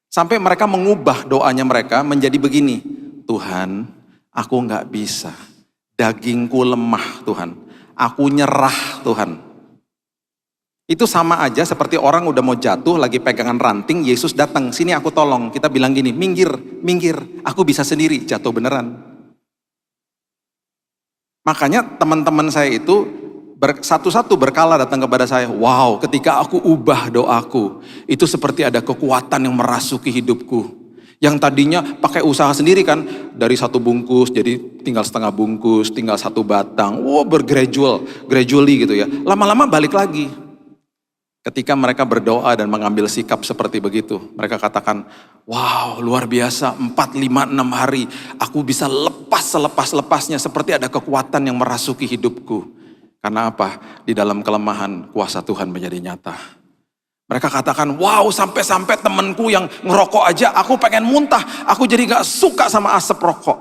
Sampai mereka mengubah doanya mereka menjadi begini. Tuhan, aku gak bisa. Dagingku lemah Tuhan. Aku nyerah Tuhan. Itu sama aja seperti orang udah mau jatuh lagi pegangan ranting, Yesus datang, sini aku tolong. Kita bilang gini, minggir, aku bisa sendiri, jatuh beneran. Makanya teman-teman saya itu satu-satu berkala datang kepada saya. Wow, ketika aku ubah doaku, itu seperti ada kekuatan yang merasuki hidupku. Yang tadinya pakai usaha sendiri kan, dari 1 bungkus jadi tinggal setengah bungkus, tinggal 1 batang. Wow, gradually gitu ya. Lama-lama balik lagi. Ketika mereka berdoa dan mengambil sikap seperti begitu, mereka katakan, wow luar biasa, 4, 5, 6 hari, aku bisa lepas selepas-lepasnya, seperti ada kekuatan yang merasuki hidupku. Karena apa? Di dalam kelemahan, kuasa Tuhan menjadi nyata. Mereka katakan, wow sampai-sampai temanku yang ngerokok aja, aku pengen muntah, aku jadi gak suka sama asap rokok.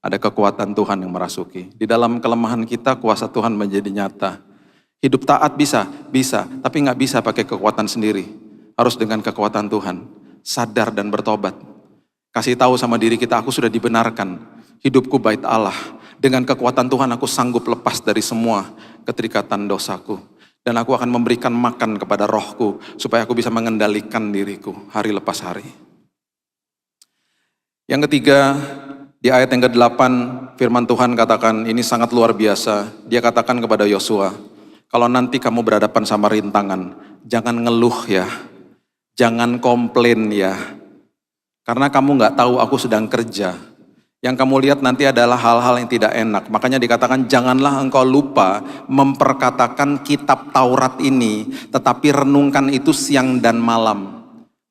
Ada kekuatan Tuhan yang merasuki. Di dalam kelemahan kita, kuasa Tuhan menjadi nyata. Hidup taat bisa, tapi gak bisa pakai kekuatan sendiri. Harus dengan kekuatan Tuhan. Sadar dan bertobat. Kasih tahu sama diri kita, aku sudah dibenarkan. Hidupku bait Allah. Dengan kekuatan Tuhan aku sanggup lepas dari semua keterikatan dosaku. Dan aku akan memberikan makan kepada rohku. Supaya aku bisa mengendalikan diriku hari lepas hari. Yang ketiga, di ayat yang ke-8, firman Tuhan katakan, ini sangat luar biasa. Dia katakan kepada Yosua, kalau nanti kamu berhadapan sama rintangan, jangan ngeluh ya, jangan komplain ya. Karena kamu gak tahu aku sedang kerja. Yang kamu lihat nanti adalah hal-hal yang tidak enak. Makanya dikatakan janganlah engkau lupa memperkatakan kitab Taurat ini, tetapi renungkan itu siang dan malam.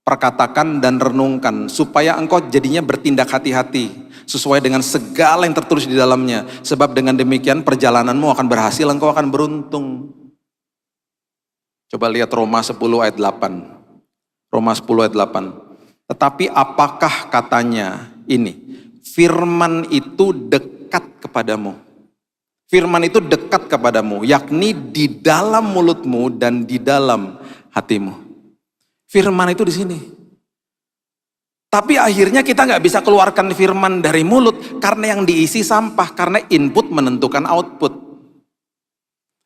Perkatakan dan renungkan, supaya engkau jadinya bertindak hati-hati. Sesuai dengan segala yang tertulis di dalamnya. Sebab dengan demikian perjalananmu akan berhasil, engkau akan beruntung. Coba lihat Roma 10 ayat 8. Roma 10 ayat 8. Tetapi apakah katanya ini? Firman itu dekat kepadamu. Firman itu dekat kepadamu, yakni di dalam mulutmu dan di dalam hatimu. Firman itu di sini. Tapi akhirnya kita nggak bisa keluarkan firman dari mulut karena yang diisi sampah, karena input menentukan output.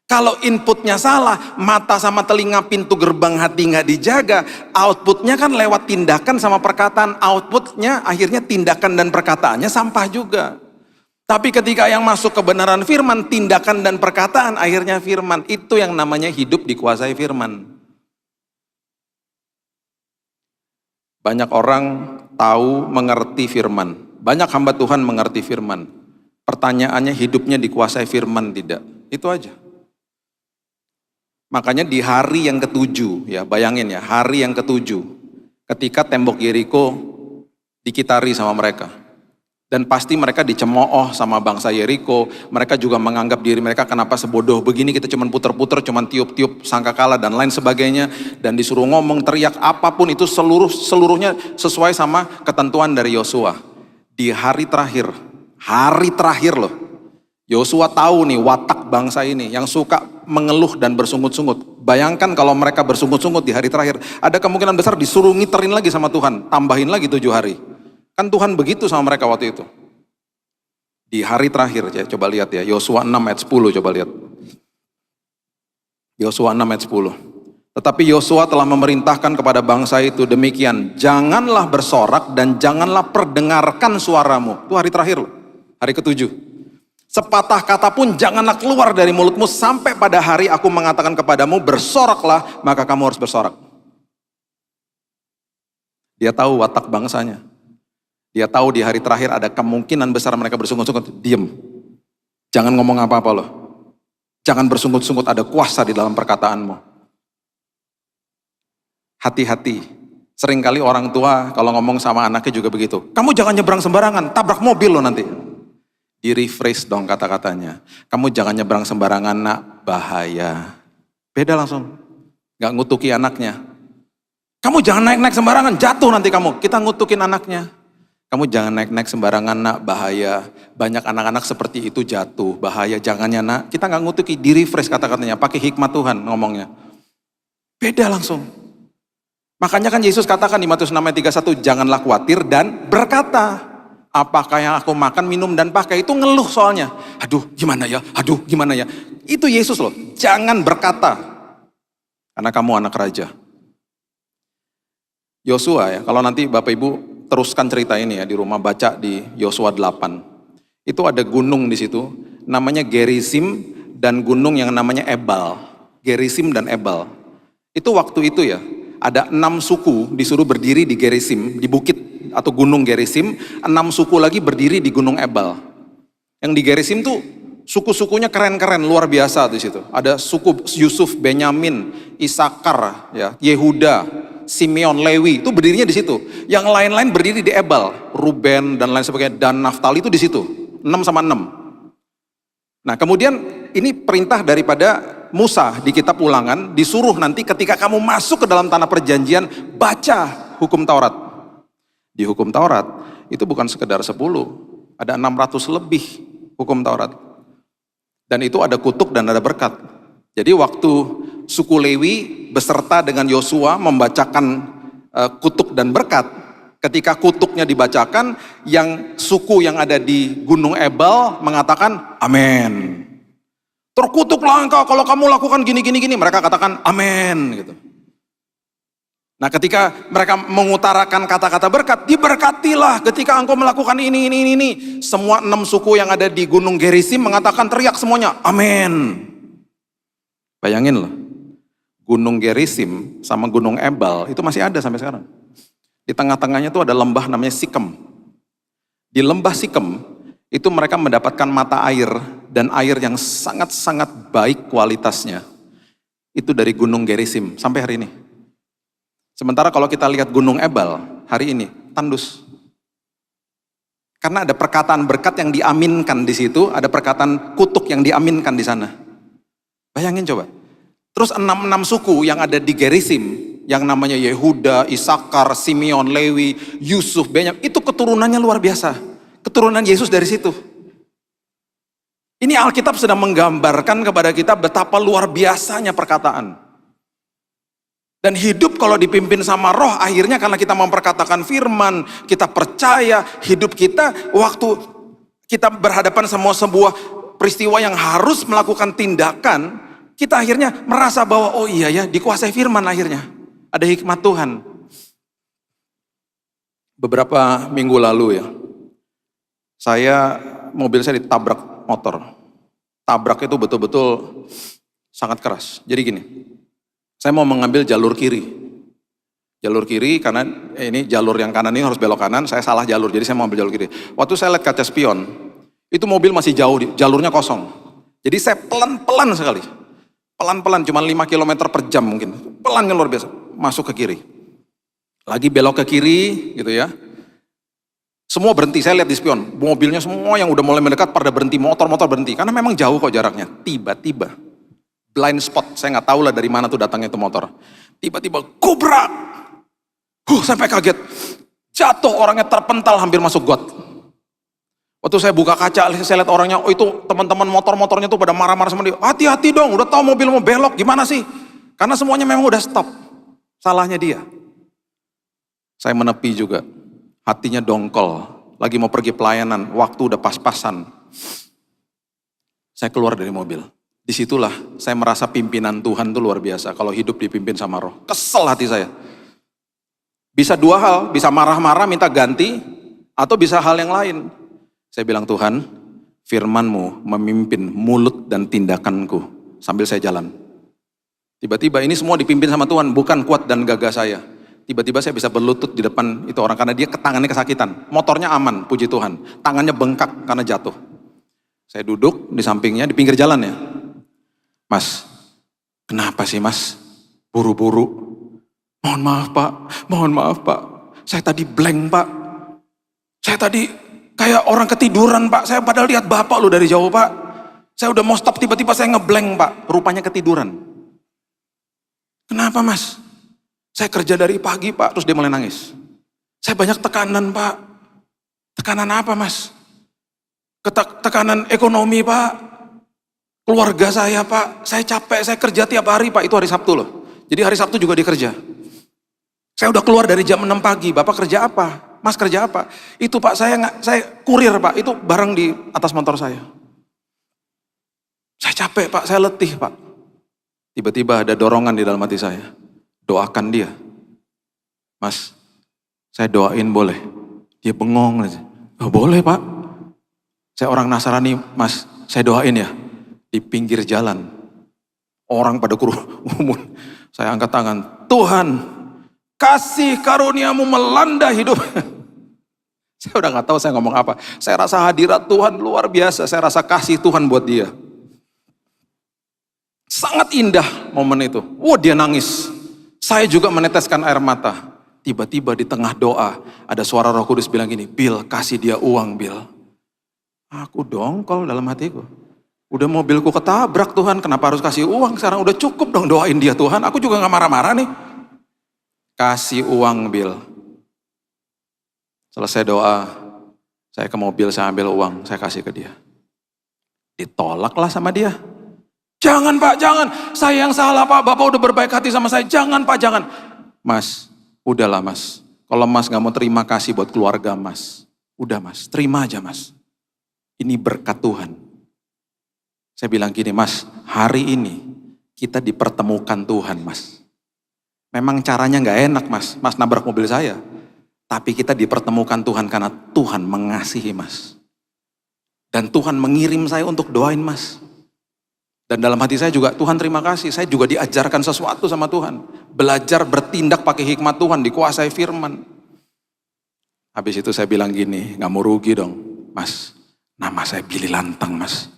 Kalau inputnya salah, mata sama telinga pintu gerbang hati nggak dijaga, outputnya kan lewat tindakan sama perkataan, outputnya akhirnya tindakan dan perkataannya sampah juga. Tapi ketika yang masuk kebenaran firman, tindakan dan perkataan akhirnya firman, itu yang namanya hidup dikuasai firman. Banyak orang tahu, mengerti firman. Banyak hamba Tuhan mengerti firman. Pertanyaannya hidupnya dikuasai firman tidak? Itu aja. Makanya di hari yang ke-7, ya bayangin ya, hari yang ke-7, ketika tembok Yeriko dikitari sama mereka. Dan pasti mereka dicemooh sama bangsa Yeriko, mereka juga menganggap diri mereka kenapa sebodoh begini, kita cuma puter-puter, cuma tiup-tiup sangkakala dan lain sebagainya. Dan disuruh ngomong, teriak, apapun itu seluruhnya sesuai sama ketentuan dari Yosua. Di hari terakhir loh, Yosua tahu nih watak bangsa ini yang suka mengeluh dan bersungut-sungut. Bayangkan kalau mereka bersungut-sungut di hari terakhir, ada kemungkinan besar disuruh ngiterin lagi sama Tuhan, tambahin lagi 7 hari. Kan Tuhan begitu sama mereka waktu itu. Di hari terakhir ya, coba lihat ya, Yosua 6 ayat 10, coba lihat. Yosua 6 ayat 10. Tetapi Yosua telah memerintahkan kepada bangsa itu demikian, janganlah bersorak dan janganlah perdengarkan suaramu. Itu hari terakhir loh, hari ke-7. Sepatah kata pun janganlah keluar dari mulutmu sampai pada hari aku mengatakan kepadamu bersoraklah, maka kamu harus bersorak. Dia tahu watak bangsanya. Dia tahu di hari terakhir ada kemungkinan besar mereka bersungut-sungut. Diam. Jangan ngomong apa-apa loh. Jangan bersungut-sungut, ada kuasa di dalam perkataanmu. Hati-hati. Seringkali orang tua kalau ngomong sama anaknya juga begitu. Kamu jangan nyebrang sembarangan, tabrak mobil loh nanti. Di-rephrase dong kata-katanya. Kamu jangan nyebrang sembarangan nak, bahaya. Beda langsung. Gak ngutuki anaknya. Kamu jangan naik-naik sembarangan, jatuh nanti kamu. Kita ngutukin anaknya. Kamu jangan naik-naik sembarangan nak, bahaya. Banyak anak-anak seperti itu jatuh, bahaya. Jangannya nak, kita gak ngutuki, di-rephrase kata-katanya. Pakai hikmat Tuhan ngomongnya. Beda langsung. Makanya kan Yesus katakan di Matius 6 ayat 31, janganlah khawatir dan berkata, apakah yang aku makan, minum, dan pakai. Itu ngeluh soalnya. Aduh gimana ya, aduh gimana ya. Itu Yesus loh, jangan berkata. Karena kamu anak raja. Yosua ya, kalau nanti Bapak Ibu teruskan cerita ini ya di rumah, baca di Yosua 8. Itu ada gunung di situ, namanya Gerizim, dan gunung yang namanya Ebal. Gerizim dan Ebal. Itu waktu itu ya, ada 6 suku disuruh berdiri di Gerizim, di bukit atau gunung Gerizim, 6 suku lagi berdiri di gunung Ebal. Yang di Gerizim tuh suku-sukunya keren-keren, luar biasa di situ. Ada suku Yusuf, Benyamin, Isakar, ya, Yehuda, Simeon, Lewi, itu berdirinya di situ. Yang lain-lain berdiri di Ebal, Ruben dan lain sebagainya, dan Naftali itu di situ. 6 sama 6. Nah, kemudian ini perintah daripada Musa di kitab Ulangan, disuruh nanti ketika kamu masuk ke dalam tanah perjanjian, baca hukum Taurat. Di hukum Taurat itu bukan sekedar 10, ada 600 lebih hukum Taurat. Dan itu ada kutuk dan ada berkat. Jadi waktu suku Lewi beserta dengan Yosua membacakan kutuk dan berkat, ketika kutuknya dibacakan, yang suku yang ada di Gunung Ebal mengatakan amin. Terkutuklah engkau kalau kamu lakukan gini. Mereka katakan amin gitu. Nah, ketika mereka mengutarakan kata-kata berkat, diberkatilah ketika engkau melakukan ini. Semua 6 suku yang ada di Gunung Gerizim mengatakan, teriak semuanya, amin. Bayangin loh, Gunung Gerizim sama Gunung Ebal itu masih ada sampai sekarang. Di tengah-tengahnya itu ada lembah namanya Sikem. Di lembah Sikem itu mereka mendapatkan mata air, dan air yang sangat-sangat baik kualitasnya. Itu dari Gunung Gerizim sampai hari ini. Sementara kalau kita lihat Gunung Ebal hari ini, tandus. Karena ada perkataan berkat yang diaminkan di situ, ada perkataan kutuk yang diaminkan di sana. Bayangin coba. Terus 6 suku yang ada di Gerizim, yang namanya Yehuda, Isakar, Simeon, Lewi, Yusuf, Benyamin, itu keturunannya luar biasa. Keturunan Yesus dari situ. Ini Alkitab sedang menggambarkan kepada kita betapa luar biasanya perkataan. Dan hidup kalau dipimpin sama roh, akhirnya karena kita memperkatakan firman, kita percaya, hidup kita waktu kita berhadapan sama sebuah peristiwa yang harus melakukan tindakan, kita akhirnya merasa bahwa oh iya ya, dikuasai firman akhirnya. Ada hikmat Tuhan. Beberapa minggu lalu ya, mobil saya ditabrak motor. Tabrak itu betul-betul sangat keras. Jadi gini, saya mau mengambil jalur kiri. Jalur kiri karena ini jalur yang kanan ini harus belok kanan, saya salah jalur, jadi saya mau ambil jalur kiri. Waktu saya lihat kaca spion, itu mobil masih jauh, jalurnya kosong. Jadi saya pelan-pelan sekali. Pelan-pelan, cuma 5 km per jam mungkin. Pelannya luar biasa, masuk ke kiri. Lagi belok ke kiri gitu ya. Semua berhenti, saya lihat di spion. Mobilnya semua yang udah mulai mendekat pada berhenti, motor-motor berhenti. Karena memang jauh kok jaraknya. Tiba-tiba, blind spot, saya nggak tahu lah dari mana tuh datangnya itu motor. Tiba-tiba, kubrak. Sampai kaget. Jatuh, orangnya terpental hampir masuk got. Waktu saya buka kaca, saya lihat orangnya, oh itu teman-teman motor-motornya tuh pada marah-marah sama dia. Hati-hati dong, udah tahu mobil mau belok, gimana sih? Karena semuanya memang udah stop. Salahnya dia. Saya menepi juga. Hatinya dongkol. Lagi mau pergi pelayanan, waktu udah pas-pasan. Saya keluar dari mobil. Disitulah saya merasa pimpinan Tuhan itu luar biasa. Kalau hidup dipimpin sama roh. Kesel hati saya. Bisa dua hal, bisa marah-marah minta ganti, atau bisa hal yang lain. Saya bilang, Tuhan, firman-Mu memimpin mulut dan tindakanku sambil saya jalan. Tiba-tiba ini semua dipimpin sama Tuhan, bukan kuat dan gagah saya. Tiba-tiba saya bisa berlutut di depan itu orang karena dia tangannya kesakitan. Motornya aman, puji Tuhan. Tangannya bengkak karena jatuh. Saya duduk di sampingnya, di pinggir jalan ya. Mas, kenapa sih mas? Buru-buru. Mohon maaf pak. Saya tadi blank pak. Saya tadi kayak orang ketiduran pak. Saya padahal lihat bapak lu dari jauh pak. Saya udah mau stop, tiba-tiba saya ngeblank pak. Rupanya ketiduran. Kenapa mas? Saya kerja dari pagi pak, terus dia mulai nangis. Saya banyak tekanan pak. Tekanan apa mas? Tekanan ekonomi pak. Keluarga saya pak. Saya capek, saya kerja tiap hari pak. Itu hari Sabtu loh. Jadi hari Sabtu juga dia kerja. Saya udah keluar dari jam 6 pagi. Bapak kerja apa? Mas kerja apa? Itu pak, saya kurir pak. Itu barang di atas motor saya. Saya capek pak, saya letih pak. Tiba-tiba ada dorongan di dalam hati saya. Doakan dia. Mas, saya doain boleh? Dia bengong aja. Oh, boleh pak. Saya orang Nasrani, mas, saya doain ya. Di pinggir jalan. Orang pada kerumun. Saya angkat tangan. Tuhan, kasih karuniamu melanda hidup. Saya udah gak tahu saya ngomong apa. Saya rasa hadirat Tuhan luar biasa. Saya rasa kasih Tuhan buat dia. Sangat indah momen itu. Dia nangis. Saya juga meneteskan air mata. Tiba-tiba di tengah doa, ada suara Roh Kudus bilang gini, Bill, kasih dia uang, Bill. Aku dongkol dalam hatiku. Udah mobilku ketabrak Tuhan, kenapa harus kasih uang? Sekarang udah cukup dong doain dia Tuhan. Aku juga gak marah-marah nih. Kasih uang, Bill. Selesai doa, saya ke mobil, saya ambil uang, saya kasih ke dia. Ditolaklah sama dia. Jangan pak, jangan. Saya yang salah pak, bapak udah berbaik hati sama saya. Jangan pak, jangan. Mas, udahlah mas. Kalau mas gak mau terima kasih buat keluarga mas. Udah mas, terima aja mas. Ini berkat Tuhan. Saya bilang gini, mas, hari ini kita dipertemukan Tuhan mas. Memang caranya gak enak mas, mas nabrak mobil saya. Tapi kita dipertemukan Tuhan karena Tuhan mengasihi mas. Dan Tuhan mengirim saya untuk doain mas. Dan dalam hati saya juga, Tuhan terima kasih, saya juga diajarkan sesuatu sama Tuhan. Belajar bertindak pakai hikmat Tuhan, dikuasai firman. Habis itu saya bilang gini, gak mau rugi dong. Mas, nama saya Billy Lantang mas.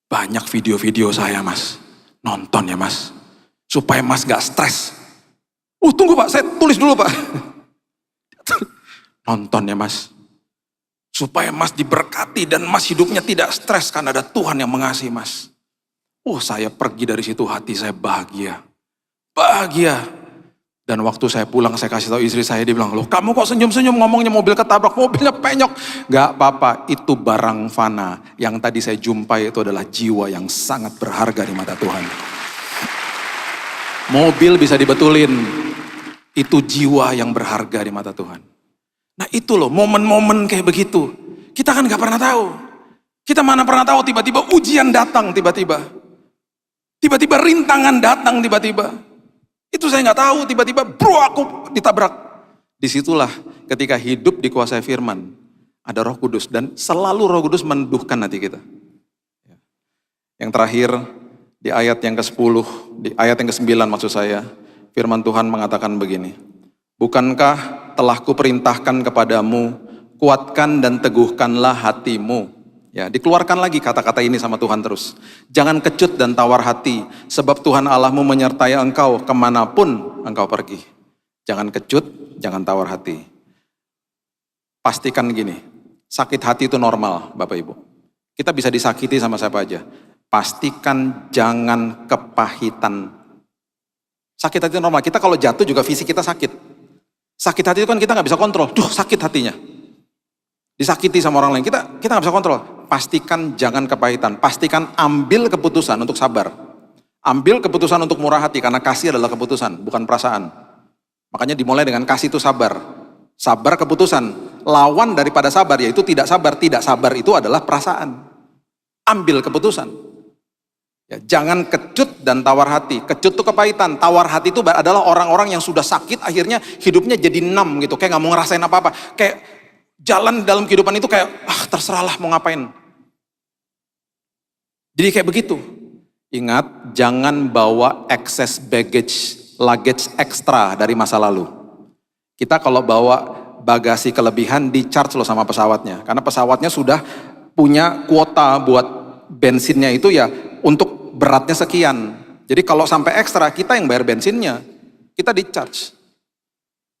Banyak video-video saya mas, nonton ya mas. Supaya mas gak stres. Tunggu pak, saya tulis dulu pak. Nonton ya mas. Supaya mas diberkati dan mas hidupnya tidak stres karena ada Tuhan yang mengasihi mas. Saya pergi dari situ hati saya bahagia. Bahagia. Dan waktu saya pulang saya kasih tahu istri saya, dia bilang, loh kamu kok senyum-senyum ngomongnya mobil ketabrak, mobilnya penyok. Gak apa-apa, itu barang fana. Yang tadi saya jumpai itu adalah jiwa yang sangat berharga di mata Tuhan. Mobil bisa dibetulin, itu jiwa yang berharga di mata Tuhan. Nah itu loh, momen-momen kayak begitu. Kita kan gak pernah tahu. Kita mana pernah tahu tiba-tiba ujian datang tiba-tiba. Tiba-tiba rintangan datang tiba-tiba. Itu saya gak tahu, tiba-tiba bro aku ditabrak. Disitulah ketika hidup dikuasai firman. Ada Roh Kudus dan selalu Roh Kudus meneduhkan hati kita. Yang terakhir di ayat yang ke-10, di ayat yang ke-9 maksud saya. Firman Tuhan mengatakan begini. Bukankah telah kuperintahkan kepadamu, kuatkan dan teguhkanlah hatimu. Ya, dikeluarkan lagi kata-kata ini sama Tuhan terus. Jangan kecut dan tawar hati, sebab Tuhan Allahmu menyertai engkau kemanapun engkau pergi. Jangan kecut, jangan tawar hati. Pastikan gini, sakit hati itu normal Bapak Ibu. Kita bisa disakiti sama siapa aja. Pastikan jangan kepahitan. Sakit hati itu normal, kita kalau jatuh juga fisik kita sakit. Sakit hati itu kan kita gak bisa kontrol, sakit hatinya. Disakiti sama orang lain, kita gak bisa kontrol. Pastikan jangan kepahitan, pastikan ambil keputusan untuk sabar. Ambil keputusan untuk murah hati, karena kasih adalah keputusan, bukan perasaan. Makanya dimulai dengan kasih itu sabar. Sabar keputusan, lawan daripada sabar yaitu tidak sabar. Tidak sabar itu adalah perasaan. Ambil keputusan. Ya, jangan kecut dan tawar hati. Kecut itu kepahitan, tawar hati itu adalah orang-orang yang sudah sakit akhirnya hidupnya jadi numb gitu, kayak gak mau ngerasain apa-apa. Kayak jalan dalam kehidupan itu kayak terserahlah mau ngapain. Jadi kayak begitu. Ingat, jangan bawa excess luggage ekstra dari masa lalu. Kita kalau bawa bagasi kelebihan di charge loh sama pesawatnya. Karena pesawatnya sudah punya kuota buat bensinnya itu ya untuk beratnya sekian. Jadi kalau sampai ekstra kita yang bayar bensinnya, kita di charge.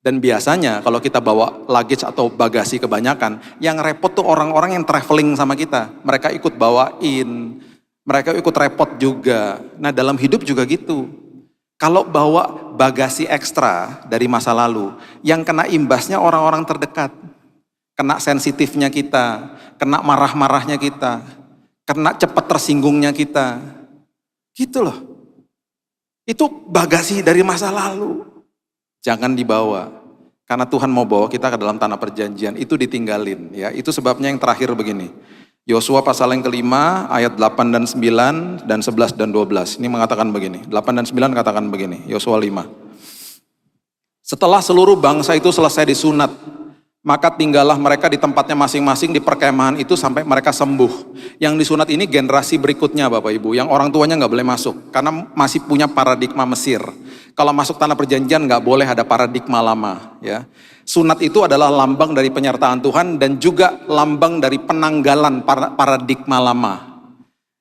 Dan biasanya kalau kita bawa luggage atau bagasi kebanyakan, yang repot tuh orang-orang yang traveling sama kita. Mereka ikut bawain, mereka ikut repot juga. Nah dalam hidup juga gitu. Kalau bawa bagasi ekstra dari masa lalu, yang kena imbasnya orang-orang terdekat. Kena sensitifnya kita, kena marah-marahnya kita, kena cepat tersinggungnya kita. Gitu loh. Itu bagasi dari masa lalu. Jangan dibawa. Karena Tuhan mau bawa kita ke dalam tanah perjanjian. Itu ditinggalin. Ya, itu sebabnya yang terakhir begini. Yosua pasal yang kelima ayat 8 dan 9 dan 11 dan 12. Ini mengatakan begini. 8 dan 9 katakan begini. Yosua 5. Setelah seluruh bangsa itu selesai disunat, maka tinggallah mereka di tempatnya masing-masing di perkemahan itu sampai mereka sembuh. Yang disunat ini generasi berikutnya Bapak Ibu, yang orang tuanya nggak boleh masuk karena masih punya paradigma Mesir. Kalau masuk tanah perjanjian nggak boleh ada paradigma lama. Ya, sunat itu adalah lambang dari penyertaan Tuhan dan juga lambang dari penanggalan paradigma lama.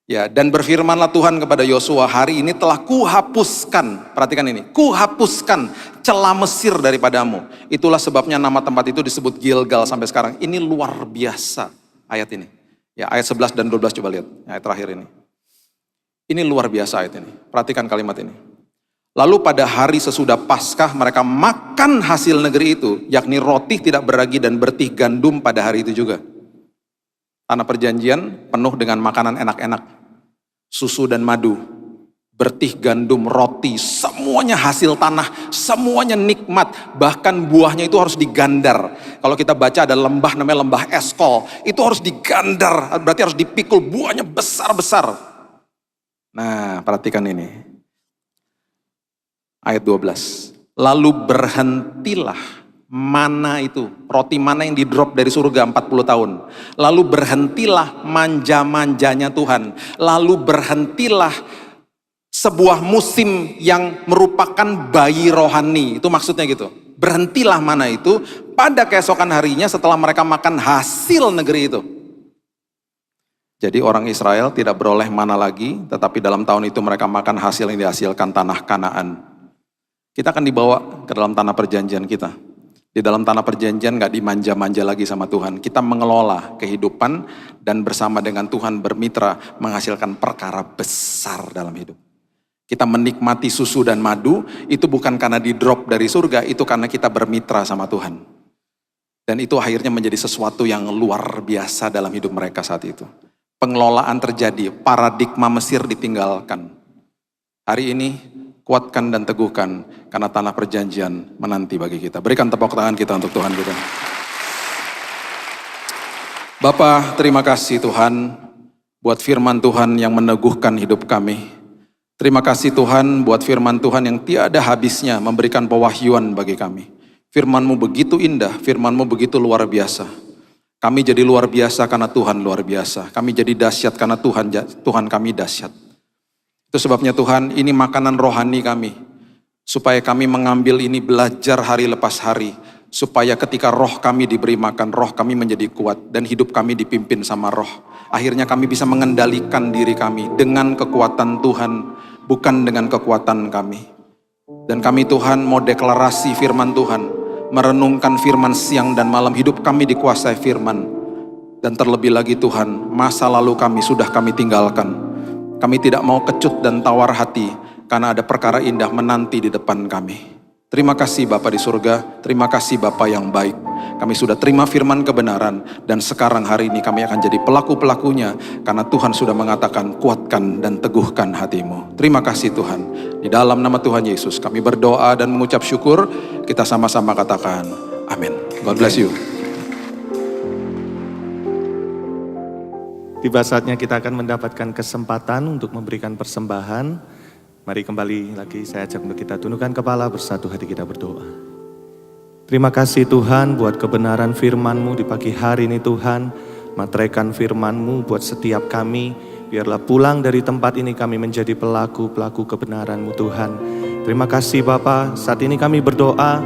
Ya, dan berfirmanlah Tuhan kepada Yosua, hari ini telah kuhapuskan, perhatikan ini, kuhapuskan celah Mesir daripadamu. Itulah sebabnya nama tempat itu disebut Gilgal sampai sekarang. Ini luar biasa ayat ini. Ya, ayat 11 dan 12 coba lihat, ayat terakhir ini. Ini luar biasa ayat ini. Perhatikan kalimat ini. Lalu pada hari sesudah Paskah mereka makan hasil negeri itu, yakni roti tidak beragi dan bertih gandum pada hari itu juga. Tanah perjanjian penuh dengan makanan enak-enak. Susu dan madu, bertih gandum, roti, semuanya hasil tanah, semuanya nikmat. Bahkan buahnya itu harus digandar. Kalau kita baca ada lembah namanya lembah Eskol, itu harus digandar, berarti harus dipikul, buahnya besar-besar. Nah, perhatikan ini. Ayat 12. Lalu berhentilah mana itu, roti mana yang di-drop dari surga 40 tahun. Lalu berhentilah manja-manjanya Tuhan. Lalu berhentilah sebuah musim yang merupakan bayi rohani. Itu maksudnya gitu. Berhentilah mana itu pada keesokan harinya setelah mereka makan hasil negeri itu. Jadi orang Israel tidak beroleh mana lagi, tetapi dalam tahun itu mereka makan hasil yang dihasilkan tanah Kanaan. Kita akan dibawa ke dalam tanah perjanjian kita. Di dalam tanah perjanjian gak dimanja-manja lagi sama Tuhan. Kita mengelola kehidupan dan bersama dengan Tuhan bermitra menghasilkan perkara besar dalam hidup. Kita menikmati susu dan madu, itu bukan karena di-drop dari surga, itu karena kita bermitra sama Tuhan. Dan itu akhirnya menjadi sesuatu yang luar biasa dalam hidup mereka saat itu. Pengelolaan terjadi, paradigma Mesir ditinggalkan. Hari ini kuatkan dan teguhkan karena tanah perjanjian menanti bagi kita. Berikan tepuk tangan kita untuk Tuhan kita. Bapa, terima kasih Tuhan buat firman Tuhan yang meneguhkan hidup kami. Terima kasih Tuhan buat firman Tuhan yang tiada habisnya memberikan pewahyuan bagi kami. Firman-Mu begitu indah, firman-Mu begitu luar biasa. Kami jadi luar biasa karena Tuhan luar biasa. Kami jadi dahsyat karena Tuhan kami dahsyat. Itu sebabnya Tuhan, ini makanan rohani kami. Supaya kami mengambil ini belajar hari lepas hari. Supaya ketika roh kami diberi makan, roh kami menjadi kuat. Dan hidup kami dipimpin sama roh. Akhirnya kami bisa mengendalikan diri kami dengan kekuatan Tuhan. Bukan dengan kekuatan kami. Dan kami Tuhan mau deklarasi firman Tuhan. Merenungkan firman siang dan malam. Hidup kami dikuasai firman. Dan terlebih lagi Tuhan, masa lalu kami sudah kami tinggalkan. Kami tidak mau kecut dan tawar hati karena ada perkara indah menanti di depan kami. Terima kasih Bapa di surga, terima kasih Bapa yang baik. Kami sudah terima firman kebenaran dan sekarang hari ini kami akan jadi pelaku-pelakunya karena Tuhan sudah mengatakan kuatkan dan teguhkan hatimu. Terima kasih Tuhan. Di dalam nama Tuhan Yesus kami berdoa dan mengucap syukur. Kita sama-sama katakan amin. God bless you. Tiba saatnya kita akan mendapatkan kesempatan untuk memberikan persembahan. Mari kembali lagi saya ajak untuk kita tundukkan kepala, bersatu hati kita berdoa. Terima kasih Tuhan buat kebenaran firman-Mu di pagi hari ini Tuhan. Materaikan firman-Mu buat setiap kami. Biarlah pulang dari tempat ini kami menjadi pelaku-pelaku kebenaran-Mu Tuhan. Terima kasih Bapa, saat ini kami berdoa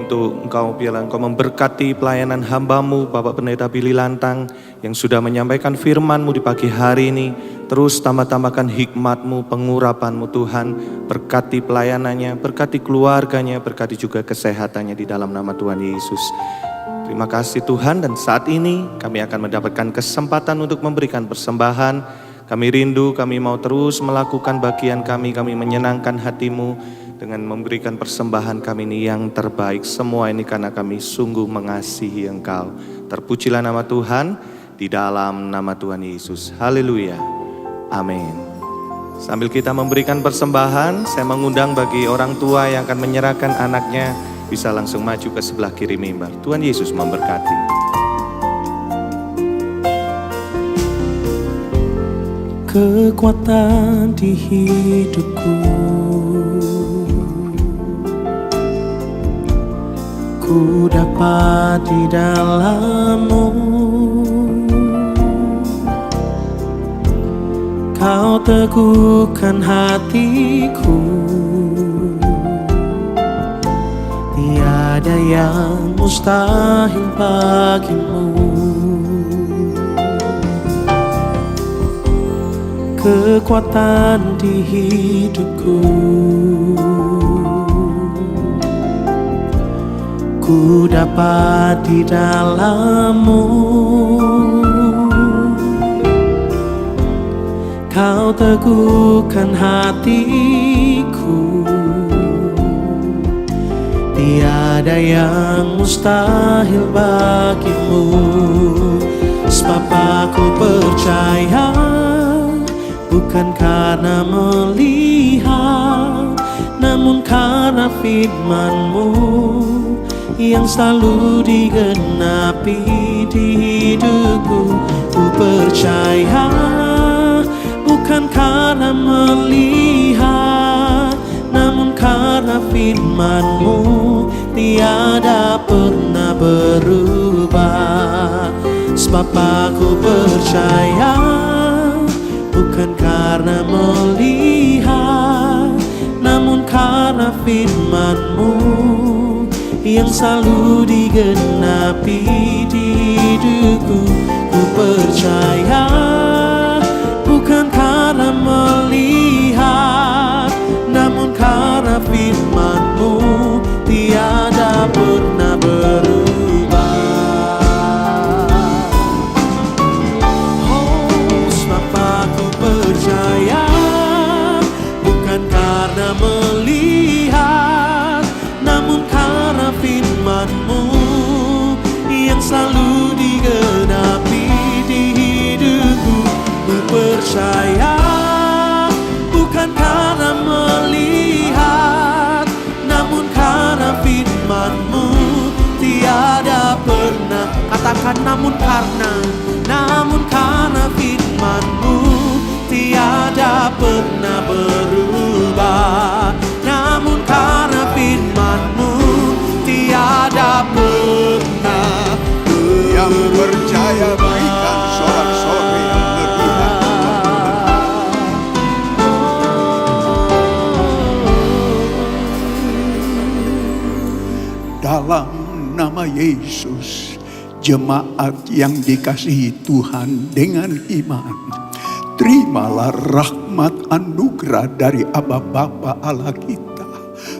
untuk biarlah Engkau memberkati pelayanan hamba-Mu Bapak Pendeta Billy Lantang yang sudah menyampaikan firman-Mu di pagi hari ini. Terus tambah-tambahkan hikmat-Mu, pengurapan-Mu Tuhan. Berkati pelayanannya, berkati keluarganya, berkati juga kesehatannya di dalam nama Tuhan Yesus. Terima kasih Tuhan, dan saat ini kami akan mendapatkan kesempatan untuk memberikan persembahan. Kami rindu, kami mau terus melakukan bagian kami menyenangkan hati-Mu dengan memberikan persembahan kami ini yang terbaik. Semua ini karena kami sungguh mengasihi Engkau. Terpujilah nama Tuhan di dalam nama Tuhan Yesus. Haleluya. Amin. Sambil kita memberikan persembahan, saya mengundang bagi orang tua yang akan menyerahkan anaknya, bisa langsung maju ke sebelah kiri mimbar. Tuhan Yesus memberkati. Kekuatan di hidupku, ku dapat di dalam-Mu. Kau teguhkan hatiku, tiada yang mustahil bagimu. Kekuatan di hidupku, ku dapat di dalam-Mu. Kau teguhkan hatiku, tiada yang mustahil bagimu. Sebab aku percaya, bukan karena melihat, namun karena firman-Mu yang selalu digenapi di hidupku. Ku percaya, bukan karena melihat, namun karena firman-Mu tiada pernah berubah. Sebab aku percaya, bukan karena melihat, namun karena firman-Mu yang selalu digenapi di hidupku. Ku percaya, bukan karena melihat, namun karena firman-Mu tiada pernah berubah. Melihat, namun karena firman-Mu yang selalu digenapi di hidupku. Ku percaya, bukan karena melihat, namun karena firman-Mu tiada pernah. Katakan namun karena firman-Mu tiada pernah berubah. Namun karena firman-Mu tiada pernah berubah. Yang percaya berikan sorak-sorai yang meriah. Dalam nama Yesus, jemaat yang dikasihi Tuhan dengan iman, terimalah rahmat anugerah dari Aba Bapa Allah kita.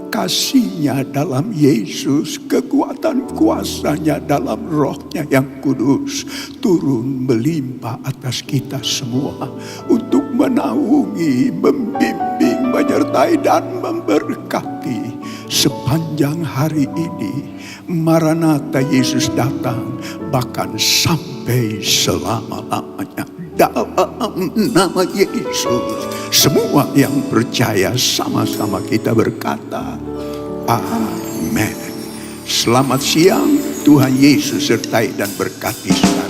Kasih-Nya dalam Yesus, kekuatan kuasa-Nya dalam Roh-Nya yang kudus turun melimpah atas kita semua untuk menaungi, membimbing, menyertai dan memberkati sepanjang hari ini. Maranatha, Yesus datang bahkan sampai selama-lamanya. Dalam nama Yesus, semua yang percaya sama-sama kita berkata amin. Selamat siang, Tuhan Yesus sertai dan berkati saudara.